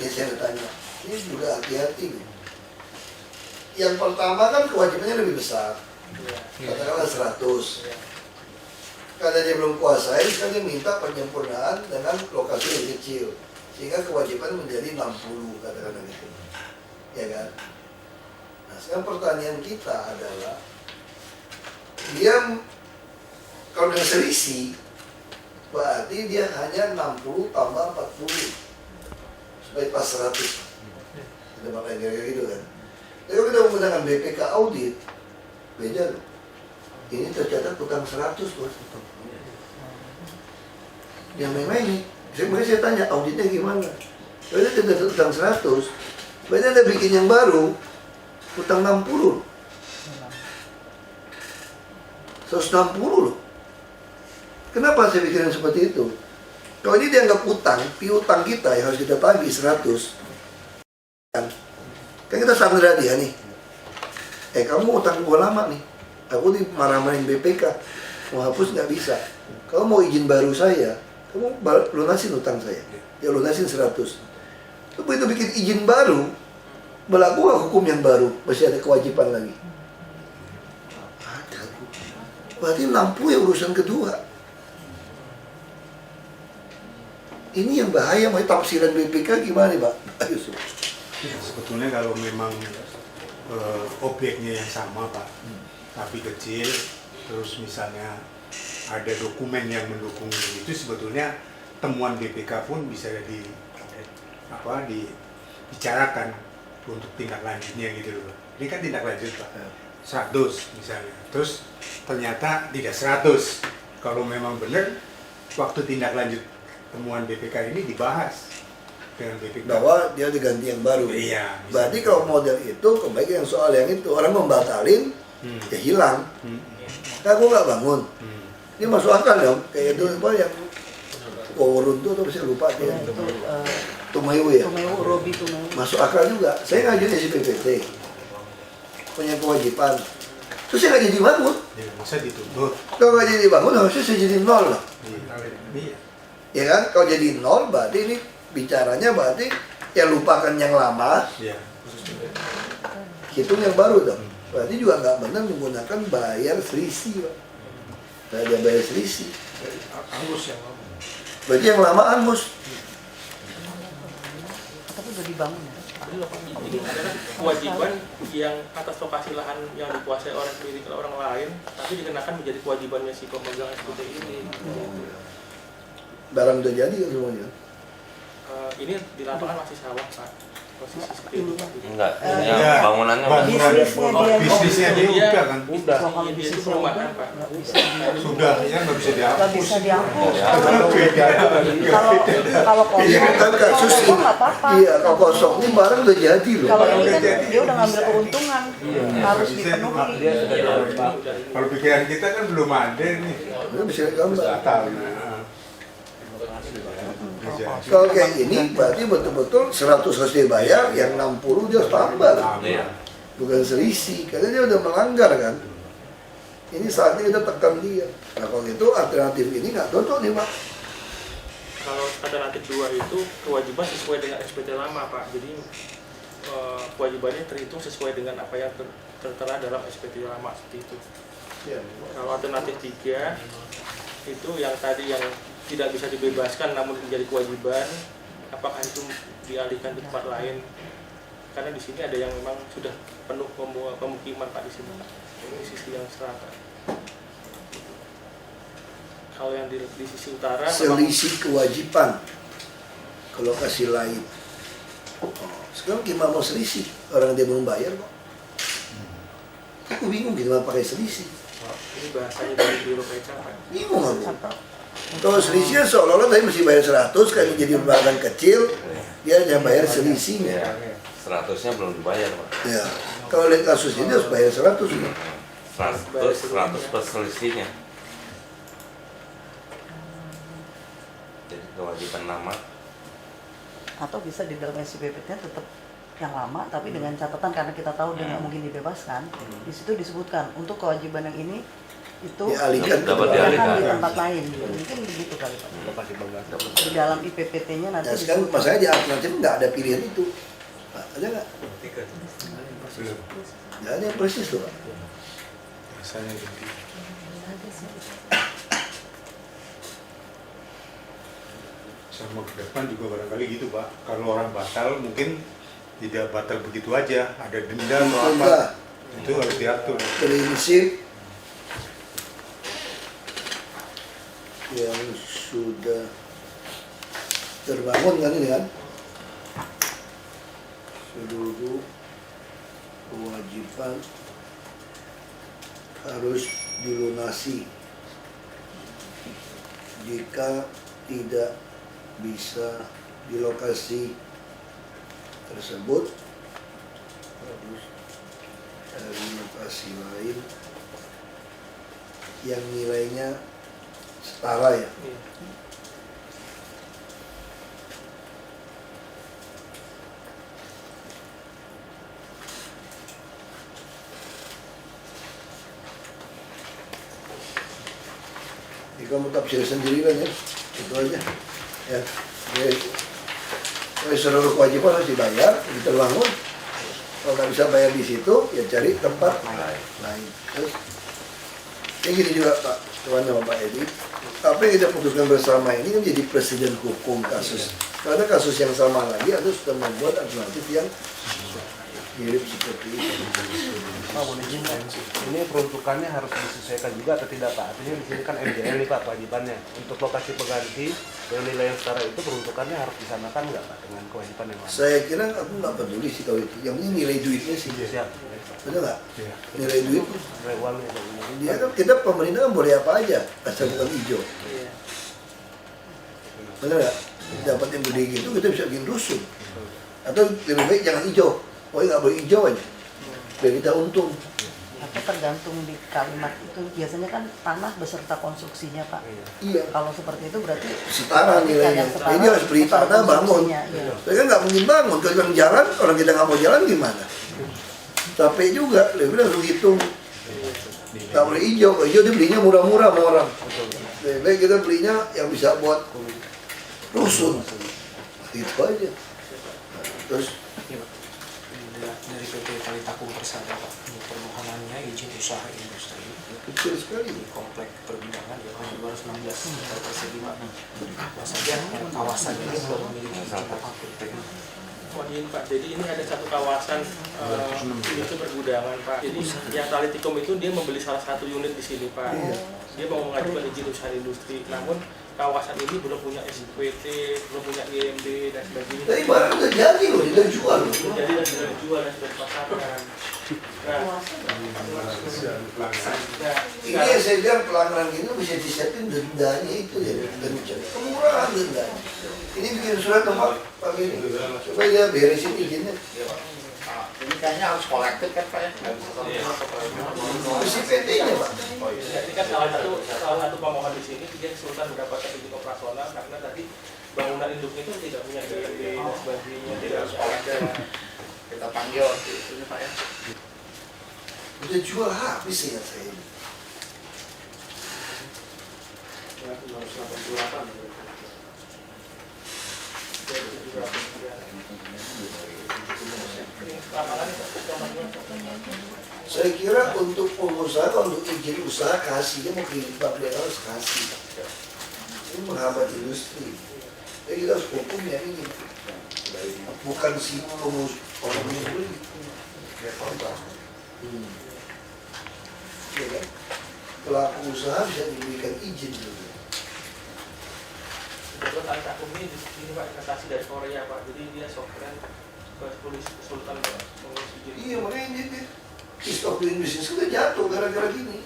Ya saya tanya, ini juga hati-hati. Yang pertama kan kewajibannya lebih besar. Ya. Katakanlah 100. Ya. Karena dia belum kuasai, kan dia minta penyempurnaan dengan lokasi yang kecil. Sehingga kewajiban menjadi 60, katakanlah gitu. Ya kan? Nah, sekarang pertanyaan kita adalah, dia kalau dengan selisih, berarti dia hanya 60 tambah 40. Supaya pas 100. Ada makanya kira-kira gitu kan. Jadi kalau kita menggunakan BPK audit, beda loh. Ini tercatat tukang 100 bos. Yang memang ini, saya tanya auditnya gimana? Kalau dia tercatat tukang 100, berarti ada bikin yang baru, utang 60. 160 loh. Kenapa saya pikirin seperti itu? Kalau ini dianggap utang, piutang kita yang harus kita tagih 100. Kan kita sandera dia nih. Kamu utang gua lama nih. Aku dimarah-marahin BPK. Mau hapus nggak bisa. Kamu mau izin baru saya, kamu lunasin utang saya. Ya lunasin 100. Begitu bikin izin baru, berlaku hukum yang baru, masih ada kewajiban lagi. Ada. Berarti 60 ya urusan kedua. Ini yang bahaya, mau tafsiran BPK gimana nih Pak? Ayo Ya, sebetulnya kalau memang objeknya yang sama Pak, tapi kecil, terus misalnya ada dokumen yang mendukung itu, sebetulnya temuan BPK pun bisa dibicarakan untuk tindak lanjutnya gitu loh. Ini kan tindak lanjut Pak, 100 misalnya, terus ternyata tidak 100. Kalau memang benar, waktu tindak lanjut temuan BPK ini dibahas dengan BPK bahwa dia diganti yang baru. Iya. Berarti kalau model itu kembali yang soal yang itu orang membatalin, ya hilang. Nah, aku nggak bangun. Ini masuk akal dong. Kayak itu apa yang Waworuntu atau saya lupa dia. Tumayu ya. Tumayu, Robi Tumayu. Masuk akal juga. Saya ngajuin SPPT, punya kewajiban. Terus saya nggak jadi bangun. Ya, masa dituntut. Kalau nggak jadi bangun harusnya saya jadi 0 lah. Iya. Ya kan? Kalau jadi 0 berarti ini bicaranya berarti ya lupakan yang lama, Iya. hitung yang baru dong. Berarti juga nggak benar menggunakan bayar selisih, Pak. Nggak ada bayar selisih. Angus yang lama. Berarti yang lama angus. Tapi udah dibangun ya. Ini adalah kewajiban yang atas lokasi lahan yang dikuasai orang milik orang lain, tapi dikenakan menjadi kewajibannya si pemegang SPT ini. Barang udah jadi kan semuanya. Ini di lapangan masih sawah Pak, posisi seperti itu Pak. Enggak, Enggak. yang bangunannya Bisnisnya dia udah kan? Udah. Dia itu perumahan Pak. Sudah, ya nggak bisa Nggak dihapus. bisa dihapus. Beda. Kalau Iya kosong, kan kasus kalau kosong nggak apa-apa. Iya, kalau kosong ini barang udah jadi loh. Kalau ini kan dia udah ngambil keuntungan, harus Bisa, dipenuhi. Kalau pikiran kita kan belum ada nih. Ini bisa gambar. Nggak tahu. aja. Kalau kayak ini berarti betul-betul 100 harus dibayar, yang 60 dia harus tambah. Iya. Bukan selisih, karena dia udah melanggar kan. Ini saatnya kita tekan dia. Nah kalau itu alternatif ini nggak cocok nih Pak. Kalau alternatif 2 itu kewajiban sesuai dengan SPT lama Pak. Jadi kewajibannya terhitung sesuai dengan apa yang tertera dalam SPT lama seperti itu. Kalau alternatif 3 itu yang tadi yang tidak bisa dibebaskan namun menjadi kewajiban, apakah itu dialihkan ke tempat lain? Karena di sini ada yang memang sudah penuh pemukiman Pak di sini, di sisi yang selatan. Kalau yang di sisi utara Selisih kewajiban ke lokasi lain. Sekarang gimana mau selisih? Orang dia belum bayar kok. Aku bingung gimana pakai selisih. ini bahasanya dari Biro PK Pak. Bingung aku. Kalau selisihnya seolah-olah tadi mesti bayar 100, kan jadi barang kecil, dia hanya bayar selisihnya. 100-nya belum dibayar, Pak. Ya. Kalau lihat kasus ini harus bayar 100. Pak. 100 plus selisihnya. Jadi kewajiban lama. Atau bisa di dalam SPPT-nya tetap yang lama, tapi dengan catatan karena kita tahu dia nggak mungkin dibebaskan. Di situ disebutkan untuk kewajiban yang ini itu Dialihkan ke dapat tempat dialihkan. di tempat lain. Mungkin begitu kali Pak. Di dalam IPPT-nya nanti Nah sekarang disebutkan. masalahnya di alternatif nggak ada pilihan itu. Pak, ada nggak? Belum. Nggak ada yang persis tuh Pak. Rasanya ganti. Sama ke depan juga barangkali gitu Pak. Kalau orang batal mungkin tidak batal begitu aja, ada denda atau apa, Enggak. itu harus diatur. Prinsip yang sudah terbangun kan ini kan, seluruh kewajiban harus dilunasi. Jika tidak bisa di lokasi tersebut, harus dari lokasi lain yang nilainya setara ya. Iya. Jadi kamu tafsir sendiri kan ya, itu aja. Ya, jadi seluruh kewajiban harus dibayar, terbangun. Kalau nggak bisa bayar di situ, ya cari tempat lain. Terus, ya gini juga Pak, Tuan sama Pak Edi. Apa yang kita putuskan bersama ini kan jadi presiden hukum kasus. Karena kasus yang sama lagi, harus sudah membuat alternatif yang mirip seperti itu. Pak, boleh izin Pak, ini peruntukannya harus disesuaikan juga atau tidak Pak? Artinya di sini kan MDL nih Pak kewajibannya. Untuk lokasi pengganti dengan nilai yang setara itu peruntukannya harus disamakan nggak Pak dengan kewajiban yang lain? Saya kira aku nggak peduli sih kalau itu. Yang ini nilai duitnya sih. Siap. Benar nggak? Iya. Nilai duit. Nilai uangnya Pak. Dia kan kita pemerintah kan boleh apa aja, asal bukan hijau. Iya. Benar nggak? Dapat yang gede gitu kita bisa bikin rusun. Atau lebih baik jangan hijau. Pokoknya nggak boleh hijau aja. Biar kita untung. Tapi tergantung di kalimat itu biasanya kan tanah beserta konstruksinya Pak. Iya. Kalau seperti itu berarti Setara nilainya. yang setara Jadi harus beli beserta tanah bangun. konstruksinya, iya. Saya kan nggak mungkin bangun. Kalau yang jalan, orang kita nggak mau jalan gimana? Capek juga. Lebih harus hitung. Nggak boleh hijau. Kalau hijau dia belinya murah-murah sama orang. Lebih baik kita belinya yang bisa buat rusun. Itu aja. Terus Dari PT Kalitakung Persada Pak, ini permohonannya izin usaha industri kecil sekali. di komplek perbidangan ya 216 meter persegi Pak. Apa saja kawasan ini belum memiliki izin apapun. Oh ini Pak, jadi ini ada satu kawasan industri pergudangan Pak. Jadi yang Talitikom itu dia membeli salah satu unit di sini Pak. Dia mau mengajukan izin usaha industri, namun kawasan ini belum punya SPT, belum punya IMB dan sebagainya. Tapi barang udah jadi loh, dia jual loh. Jadi dan sudah dijual dan sudah dipasarkan. Nah, Ini yang saya bilang pelanggaran ini bisa disiapin dendanya itu ya, denda kemurahan denda. Ini bikin surat tempat Pak Beni, supaya dia beresin izinnya. Ini kayaknya harus kolektif kan Pak ya? Mesti PT-nya Pak. ini kan salah satu pemohon di sini dia kesulitan mendapatkan izin operasional karena tadi bangunan induknya itu tidak punya DRD dan sebagainya, tidak Tidak ada. Kita panggil ini Pak ya. Udah jual habis ya saya ini. 688. Saya kira untuk pengusaha, untuk izin usaha kasih, dia mau kirim pabrik harus kasih. Ini menghambat industri. Jadi kita harus hukum yang ini. Bukan si pengusaha orang yang beli. Ya kan? Pelaku usaha bisa diberikan izin dulu. Kebetulan Alif Akum ini Pak investasi dari Korea Pak, jadi dia software kesulitan mengurus izin. Iya, makanya dia stop doing business udah jatuh gara-gara gini.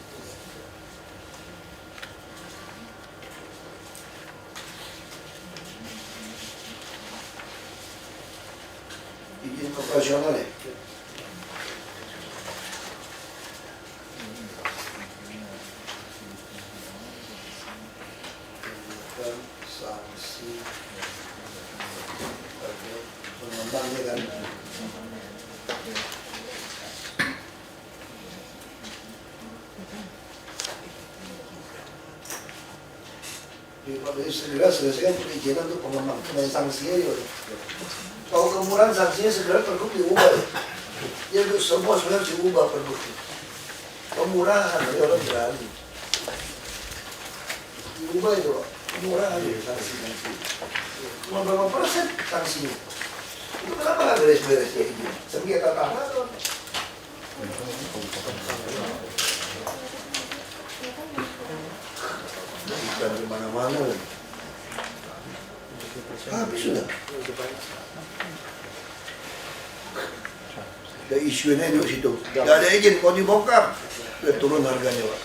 Izin operasional ya. Sanksi pengembangnya kan. Jadi segera selesaikan perizinan untuk pengembang dan sanksinya ya. Kalau kemurahan sanksinya segera pergub diubah ya. Ya untuk semua sebenarnya diubah pergub. Pemurahan ya orang berani. Diubah itu Pak. Pemurahan sanksi. Cuma berapa persen sanksinya? Itu kenapa nggak beres-beres ya ini? Sengketa tanah atau? Bukan di mana-mana lagi. Habis sudah. Ada isunya di situ. Gak ada izin, kalau dibongkar, udah turun harganya Pak.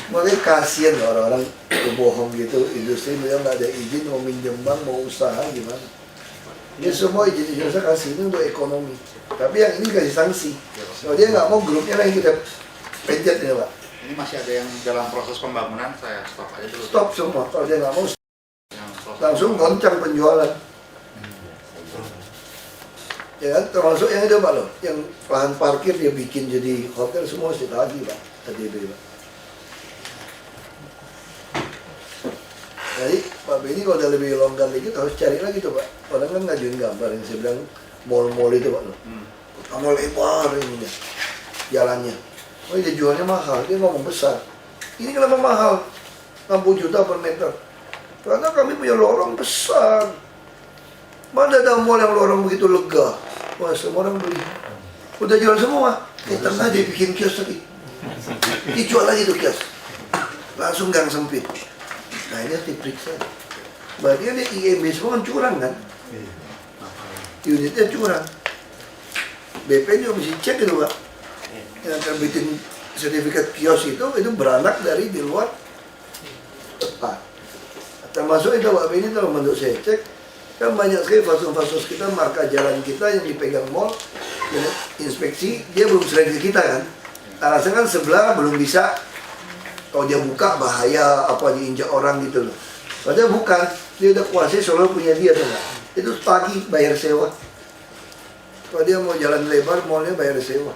Makanya kasihan orang-orang bohong gitu, industri dia nggak ada izin, mau minjem bank, mau usaha gimana. Dia semua izin usaha kasih ini untuk ekonomi. Tapi yang ini kasih sanksi. Kalau dia nggak mau, grupnya lagi kita pencet ya Pak. Ini masih ada yang dalam proses pembangunan, saya stop aja dulu. Stop semua. Kalau dia nggak mau, Yang proses langsung goncang penjualan. Ya kan, termasuk yang itu Pak loh, yang lahan parkir dia bikin jadi hotel semua harus ditagih Pak, ADB Pak. Jadi Pak Benny kalau udah lebih longgar dikit harus cari lagi tuh Pak. Orang kan ngajuin gambar yang saya bilang mall-mall itu Pak loh. Mall lebar ininya, jalannya. Oh dia jualnya mahal, dia ngomong besar. Ini kenapa mahal? 60 juta per meter. Karena kami punya lorong besar. Mana ada mall yang lorong begitu lega? Wah semua orang beli. Udah jual semua. Di tengah dia bikin kios lagi. Dijual lagi tuh kios. Langsung gang sempit. Nah ini harus diperiksa. Berarti kan IMB semua kan curang kan? Unitnya curang. BP juga mesti cek itu Pak. Yang terbitin sertifikat kios itu beranak dari di luar tempat. Termasuk itu Pak ini kalau menurut saya cek, kan banyak sekali fasos-fasos kita, marka jalan kita yang dipegang mall, inspeksi, dia belum sering ke kita kan. Alasan kan sebelah belum bisa, kalau dia buka bahaya, apa diinjak orang gitu loh. Padahal bukan, dia udah kuasai selalu punya dia tuh nggak. Itu pagi bayar sewa. Kalau dia mau jalan lebar, mallnya bayar sewa.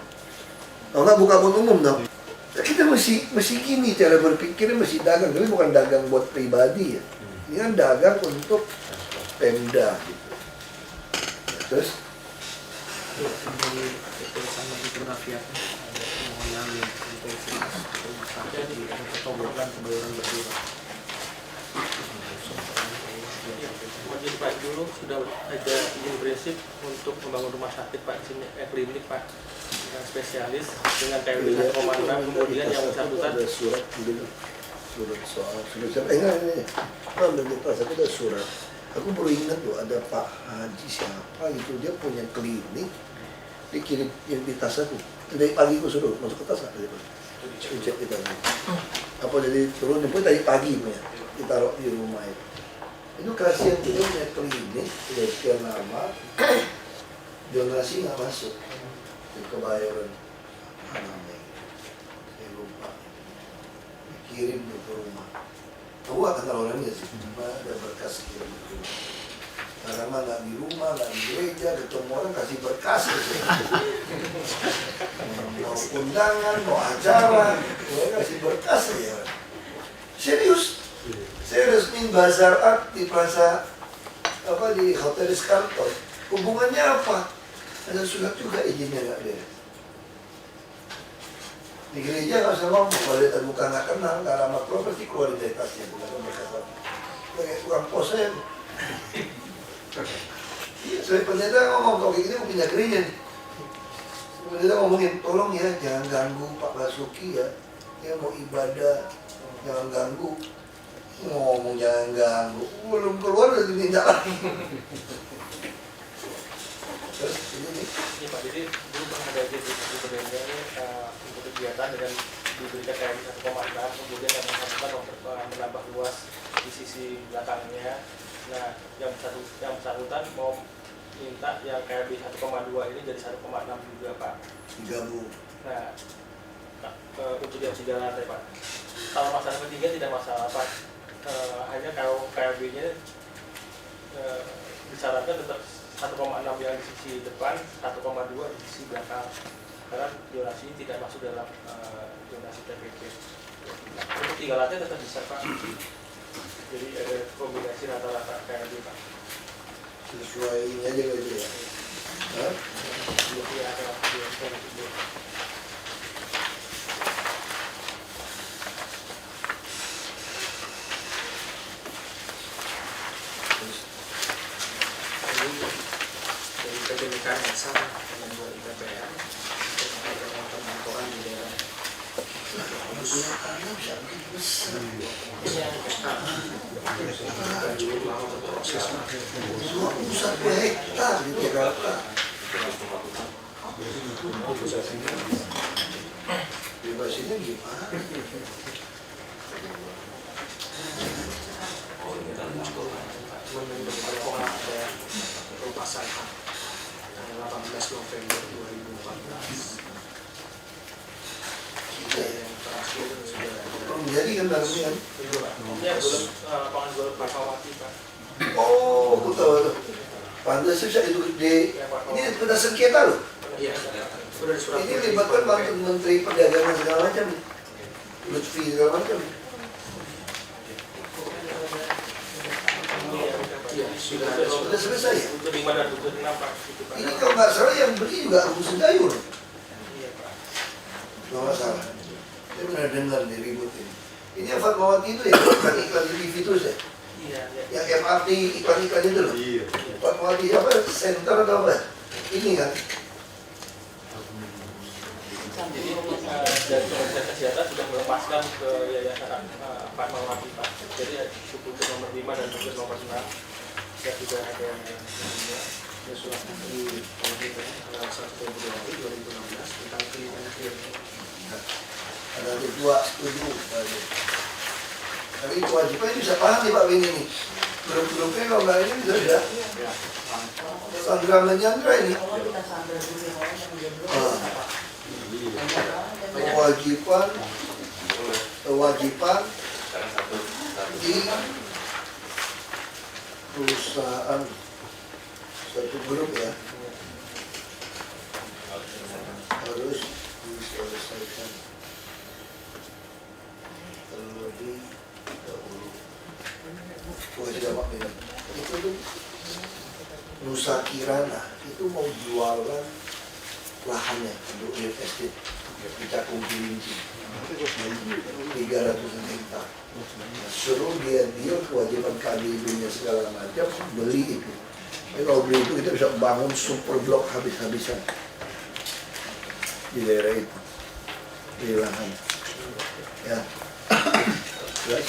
Kalau nggak buka buat umum dong. Ya, kita mesti gini cara berpikirnya, mesti dagang, tapi bukan dagang buat pribadi ya. Ini kan dagang untuk Pemda gitu. Ya, terus Jadi Pak dulu sudah ada izin prinsip untuk membangun rumah sakit Pak, di sini klinik Pak, yang spesialis dengan KUD komandan, kemudian yang bersangkutan ada surat dulu, surat soal surat ini, pas aku ada surat. Aku baru ingat tuh ada Pak Haji siapa gitu, dia punya klinik, dikirim yang di tas aku. Dari pagi aku suruh masuk ke tas nggak dari pagi. Cek kita apa jadi turun pun tadi pagi punya, ditaruh di rumah itu. Itu kasihan kita punya klinik, udah sekian lama, donasi nggak masuk, di Kebayoran namanya. dikirim ke rumah. Aku gak kenal orangnya sih, cuma ada berkas dikirim ke rumah. Karena mah nggak di rumah, nggak di gereja, ketemu orang kasih berkas gitu. Mau undangan, mau acara, gue kasih berkas ya. Serius, saya resmin bazar art di plaza apa di Hotel Rizcarton. Hubungannya apa? Ada surat juga izinnya nggak beres. Di gereja nggak usah ngomong, kalau dia terbuka nggak kenal, nggak lama keluar pasti keluar dari tasnya, bukan berkas apa. Kayak tukang pos saya. Iya, soalnya pendeta ngomong, kalau kayak gini mau pindah gereja nih. Pendeta ngomongin, tolong ya, jangan ganggu Pak Basuki ya. Dia mau ibadah, jangan ganggu. Ngomong jangan ganggu, belum keluar udah diminta lagi. Terus ini nih. Ini Pak, jadi dulu pernah ada di Berlian untuk kegiatan dengan diberikan kayak 1,6, kemudian yang bersangkutan menambah luas di sisi belakangnya. Nah, yang bersangkutan mau minta yang kayak di 1,2 ini jadi 1,6 juga Pak. Digabung. Nah, untuk yang 3 lantai Pak. Kalau masalah ketiga tidak masalah Pak. Hanya kalau KLB-nya disarankan tetap 1,6 yang di sisi depan, 1,2 di sisi belakang. Karena zonasi tidak masuk dalam zonasi PPP. Untuk 3 lantai tetap bisa Pak. Jadi ada kombinasi rata-rata KLB Pak. Sesuai ini aja gitu ya. Hah? Jadi ada yang dari PT Mekaresa dengan buat IPPR terkait dengan pemantauan di daerah Punya tanah bisa bikin besar. proses 21 hektar di Jakarta. Bebasinnya gimana? menurut ada perubahan tanggal 18 November 2014. Yang terakhir sudah ada. Jadi kan dalamnya kan? Ya, belum lapangan golf Fatmawati Pak. Oh, aku tahu tuh. Pantas bisa itu di ini sudah sengketa loh. Iya, sudah di surat. Ini libatkan mantan Menteri Perdagangan segala macam, Lutfi segala macam. Iya, sudah selesai ya? Untuk 5 dan untuk 6 Pak. Gitu, Pak. Ini kalau nggak salah yang beli juga Abu Sedayur. Iya Pak. Nggak salah. Saya pernah dengar nih ribut ini. Ini yang Fatmawati itu ya, bukan iklan di TV terus ya? Iya, iya. Yang MRT iklan-iklan itu loh. Iya. Fatmawati apa? Center atau apa? Ini kan? Jadi dari Kementerian Kesehatan sudah melepaskan ke Yayasan Fatmawati Pak. Jadi buku nomor 5 dan buku nomor 6 ya sudah ada yang ada surat dari pemerintah tanggal 1 Februari 2016 tentang klinik. Ada dua setuju. Tapi kewajibannya bisa paham nih Pak Bini nih. Grup-grupnya kalau nggak ini bisa ada. Sandra menyandra ini. Kewajiban di perusahaan satu grup ya harus diselesaikan terlebih dahulu. Kewajiban Pak Bini itu tuh Nusa Kirana itu mau jualan lahannya untuk real estate di Cakung Cilincing 300 hektar. Suruh dia kewajiban KDB-nya segala macam beli itu. Jadi kalau beli itu kita bisa bangun super blok habis-habisan di daerah itu di lahan. Ya. Terus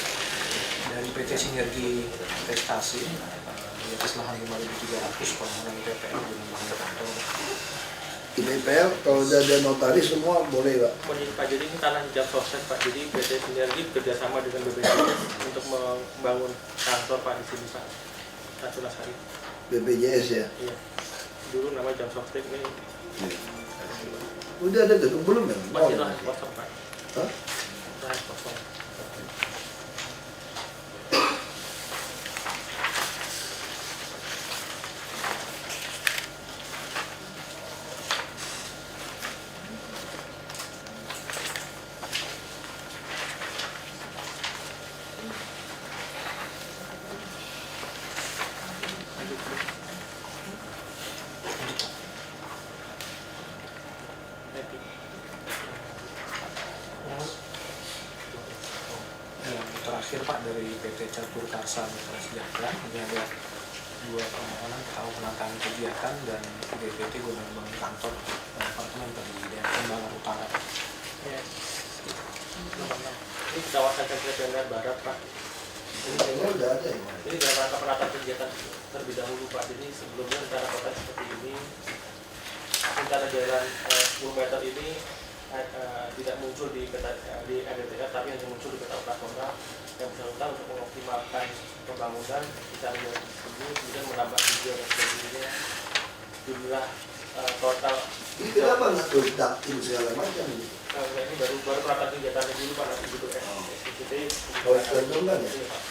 Dari PT Sinergi Investasi di atas lahan 5.300 bangunan PPL dengan bahan kantor. IPPL kalau udah ada notaris semua boleh Pak. Pak, jadi ini tanah jam sosmed Pak. Jadi PT Sinergi bekerjasama dengan BPJS untuk membangun kantor Pak di sini Pak. Natuna Sari. BPJS ya. Iya. Dulu nama jam sosmed ini Udah ada gedung belum ya? masih lahan kosong Pak. Hah? Lahan kosong. PT Catur Karsa Mitra Sejahtera. Ini ada 2 permohonan tahu penantangan kegiatan dan BPT guna membangun kantor apartemen di daerah Kembangan Utara. Ya. Nomor 6. Ini kawasan Sekretariat Barat, Pak. Kayaknya udah ada ya. Ini dalam rangka penataan kegiatan terlebih dahulu, Pak. Jadi sebelumnya rencana kota seperti ini, rencana jalan 10 meter ini tidak muncul di RDTR, tapi hanya muncul di peta operasional yang bersangkutan untuk mengoptimalkan pembangunan bisa jalan tersebut, kemudian menambah hijau dan sebagainya. Jumlah total. Ini kenapa nggak produktif segala macam gitu? Ini baru penataan kegiatannya dulu, Pak, nanti gitu SPCT. Oh, ditontonkan ya? Iya, Pak.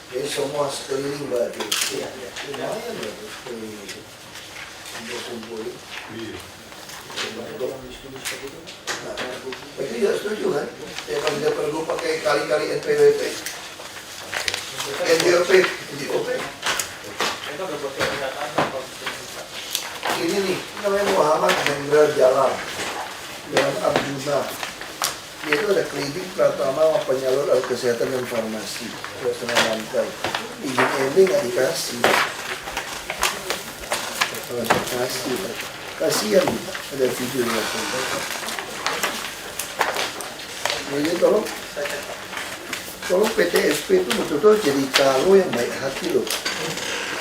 Jadi semua sekeliling berarti. Iya. Lumayan ya, sekeliling. Kumpul-kumpul. Iya. Nah, berarti tidak setuju kan? Ya kalau tidak perlu pakai kali-kali NPWP, NDOP, NDOP. Itu udah buat pernyataan kalau Ini nih, namanya Muhammad Hendra Jalan dalam Abdullah. Dia itu ada klinik pertama penyalur alat kesehatan dan farmasi setengah lantai. Izin MB nggak dikasih. Kalau kasih, kasihan ada videonya. Jadi tolong PTSP itu betul-betul jadi calo yang baik hati loh.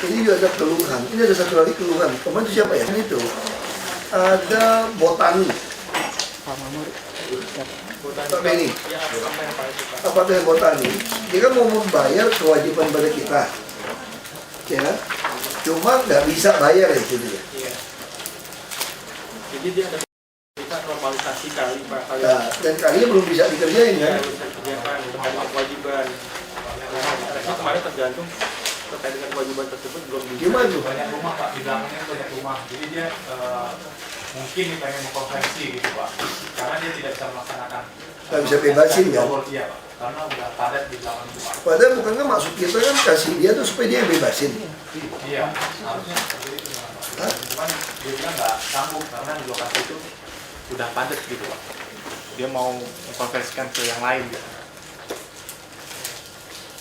Ini juga ada keluhan. Ini ada satu lagi keluhan. Kemarin itu siapa ya? Ini tuh ada botani. Pak Benny, apa itu botani? Dia kan mau membayar kewajiban pada kita, ya kan? Cuma nggak bisa bayar ya itu dia. Iya. Jadi dia ada kita normalisasi kali, Pak. Nah, dan kalinya belum bisa dikerjain Ya, kan? bisa kerjakan terkait kewajiban. Nah, kemarin tergantung terkait dengan kewajiban tersebut belum Gimana tuh? Banyak rumah Pak, di belakangnya banyak rumah. Jadi dia mungkin pengen mengkonversi gitu Pak, karena dia tidak bisa melaksanakan. Nggak bisa bebasin kan? Iya Pak, karena udah padat di belakang itu Pak. Padahal bukannya maksud kita kan kasih dia tuh supaya dia bebasin. Iya, harusnya seperti itu memang Pak. Cuman dia bilang nggak sanggup karena di lokasi itu udah padat gitu Pak. Dia mau mengkonversikan ke yang lain gitu.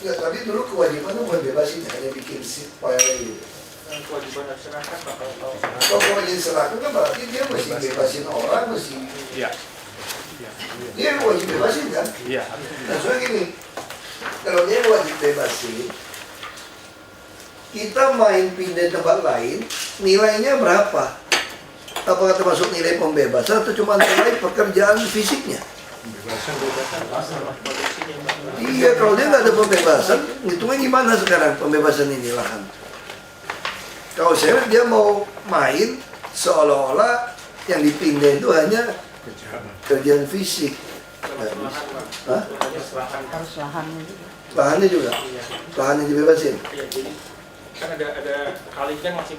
Ya, tapi dulu kewajibannya bukan bebasin, hanya bikin sip file gitu. kewajiban masyarakat Pak kalau Kalau kewajiban serahkan kan berarti dia mesti bebasin orang, mesti Iya. dia yang wajib bebasin kan? Iya. Nah, soalnya gini, kalau dia wajib bebasin, kita main pindah tempat lain, nilainya berapa? Apakah termasuk nilai pembebasan atau cuma nilai pekerjaan fisiknya? Iya, kalau dia nggak ada pembebasan, hitungnya gimana sekarang pembebasan ini lahan? Kalau saya dia mau main seolah-olah yang dipindah itu hanya kerjaan fisik. Hah? Harus lahannya juga. Lahannya juga? Lahannya dibebasin? Iya, jadi kan ada kali kan masih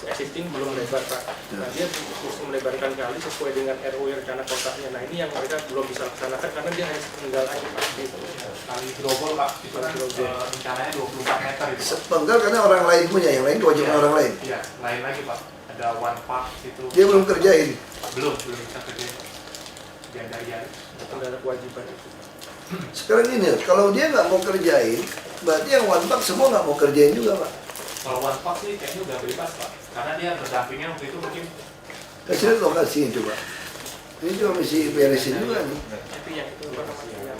existing belum lebar Pak. Nah dia harus melebarkan kali sesuai dengan RUU rencana kotanya. Nah ini yang mereka belum bisa laksanakan karena dia hanya sepenggal aja Pak. Gitu. Kali Grogol Pak, itu kan rencananya 24 meter itu Pak. Sepenggal karena orang lain punya, yang lain kewajiban orang lain. Iya, lain lagi Pak. Ada one park itu. Dia belum kerjain. Belum bisa kerjain. Gandaria. Itu adalah kewajiban itu. Sekarang ini, kalau dia nggak mau kerjain, berarti yang one pack semua nggak mau kerjain juga, Pak. Kalau one park sih kayaknya udah bebas Pak. Karena dia berdampingnya waktu itu mungkin. Kasih lihat lokasinya coba. Ini juga mesti beresin juga nih. Tapi yang itu apa namanya yang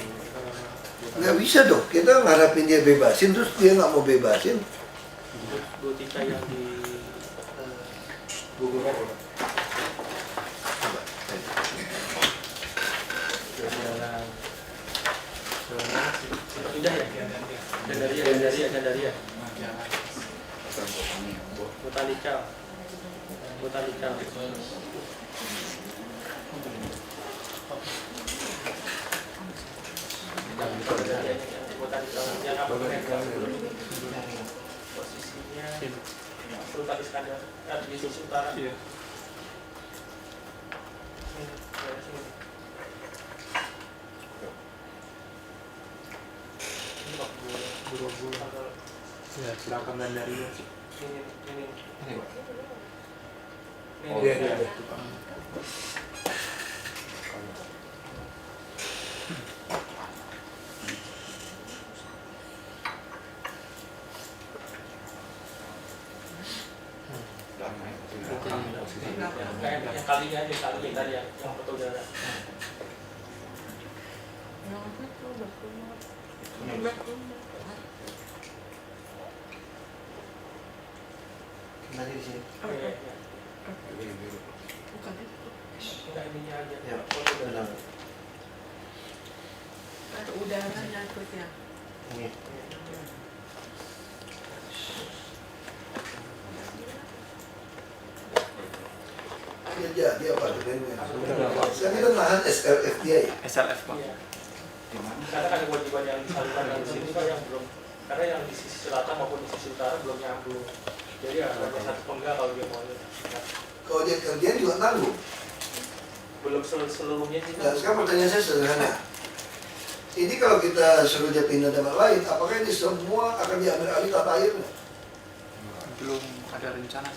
Nggak bisa dong, kita ngarapin dia bebasin, terus dia nggak mau bebasin. dua tiga yang di Bogor. Indah ya? Gandaria. Botanikal. Botanikal yang apa posisinya Sultan Iskandar di sisi utara. Iya. Ya, belakang Gandaria. Ini. Iya. yang kalinya aja, kali tadi yang foto udara. Nanti di sini. Iya, iya. Enggak ininya aja. Ya, Foto udara. benar. Udara nyangkut ya. Ini. Ya jadi apartemennya. Sekarang kita nahan SLF dia ya. SLF Pak. Iya. Karena kan ada kewajiban yang disalurkan dari sini Pak yang belum, karena yang di sisi selatan maupun di sisi utara belum nyambung. Jadi ada satu penggal kalau dia mau. Kalau dia kerjaan juga tanggung. Belum seluruhnya sih. Nah, sekarang pertanyaan saya sederhana. Ini kalau kita suruh dia pindah tempat lain, apakah ini semua akan diambil alih tata airnya? Belum ada rencana.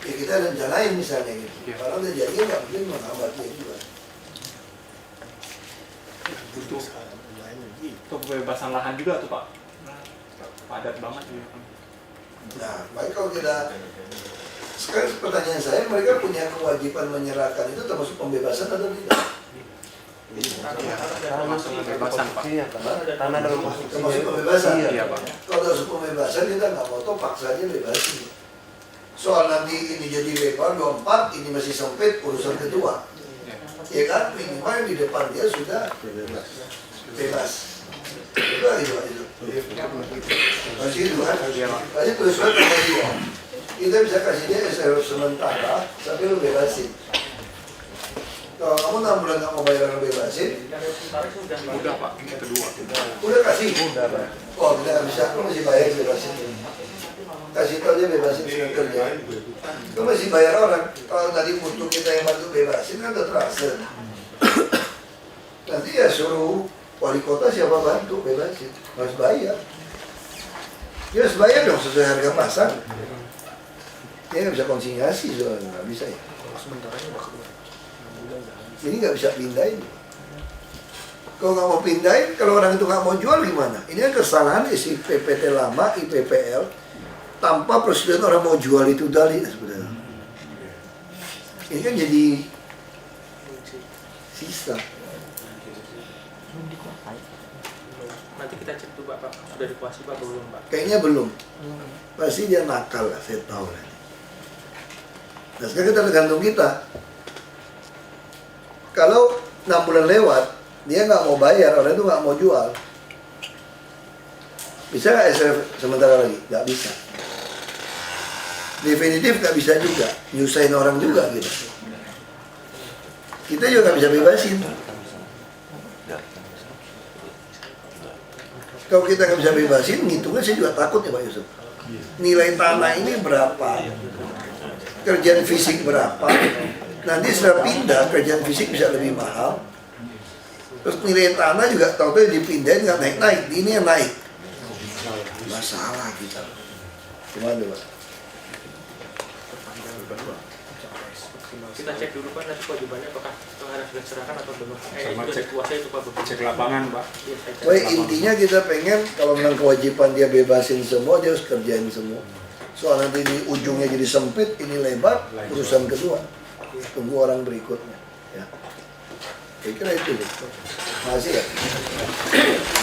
Ya kita rencanain misalnya gitu. Iya. Kalau udah jadi nggak mungkin menghambat dia juga. Untuk kebebasan lahan juga tuh Pak. Padat banget juga. Nah, baik kalau kita sekarang pertanyaan saya, mereka punya kewajiban menyerahkan itu termasuk pembebasan atau tidak? Termasuk kebebasan Pak. Tanah dalam konstruksinya. Termasuk pembebasan. Iya Pak. Kalau termasuk pembebasan kita nggak mau toh paksa aja bebasin. Soal nanti ini jadi lebar 24, ini masih sempit urusan kedua. Ya kan minimal yang di depan dia sudah bebas. Itu aja itu. Masih itu kan? Masih tulis surat sama dia. Kita bisa kasih dia SRF sementara sampai lu bebasin. Kalau kamu 6 bulan nggak mau bayar lu bebasin, Udah Pak, kedua. udah kasih. Oh tidak bisa, lu masih bayar bebasin. Kasih tau dia bebasin dengan kerja. Lu masih bayar orang. Kalau tadi butuh kita yang bantu bebasin kan udah terasa. Nanti ya suruh wali kota siapa bantu bebasin, harus bayar. Dia harus bayar dong sesuai harga pasar. Dia nggak bisa konsinyasi soalnya nggak bisa ya. Ini nggak bisa pindahin. Kalau nggak mau pindahin, kalau orang itu nggak mau jual gimana? Ini kan kesalahan isi PPT lama, IPPL, tanpa prosedur orang mau jual itu dari sebenarnya. Ini kan jadi sisa. Nanti kita cek dulu Pak, sudah dikuasai Pak belum Pak? Kayaknya belum. Pasti dia nakal lah, saya tahu lah. Nah sekarang kita tergantung kita. Kalau 6 bulan lewat, dia nggak mau bayar, orang itu nggak mau jual. Bisa nggak SRF sementara lagi? Nggak bisa. Definitif nggak bisa juga, nyusahin orang juga gitu. Kita juga nggak bisa bebasin. Kalau kita nggak bisa bebasin, ngitungnya saya juga takut ya Pak Yusuf. Nilai tanah ini berapa? Kerjaan fisik berapa? Nanti setelah pindah, kerjaan fisik bisa lebih mahal. Terus nilai tanah juga tahu-tahu dipindahin nggak naik-naik, ini yang naik. Masalah kita. Gimana Pak? Kita cek dulu Pak, nanti kewajibannya apakah harus diserahkan atau belum. Sama Sudah cek- dikuasai itu Pak belum. Cek lapangan Pak. Iya, saya cek. Pokoknya intinya kita pengen kalau memang kewajiban dia bebasin semua, dia harus kerjain semua. Soal nanti di ujungnya jadi sempit, ini lebar, urusan kedua. Tunggu orang berikutnya. Ya. Saya kira itu. Makasih ya.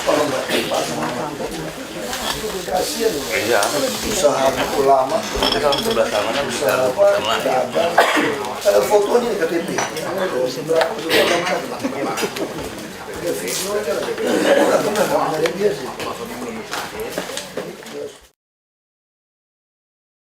Tolong Mbak. Kasian loh. Iya. Usaha itu lama. Kita kalau sebelah sana kan bisa Usaha apa? Gagal. Ada fotonya di KTP. Berapa? Ada videonya. Nggak pernah ada dia sih.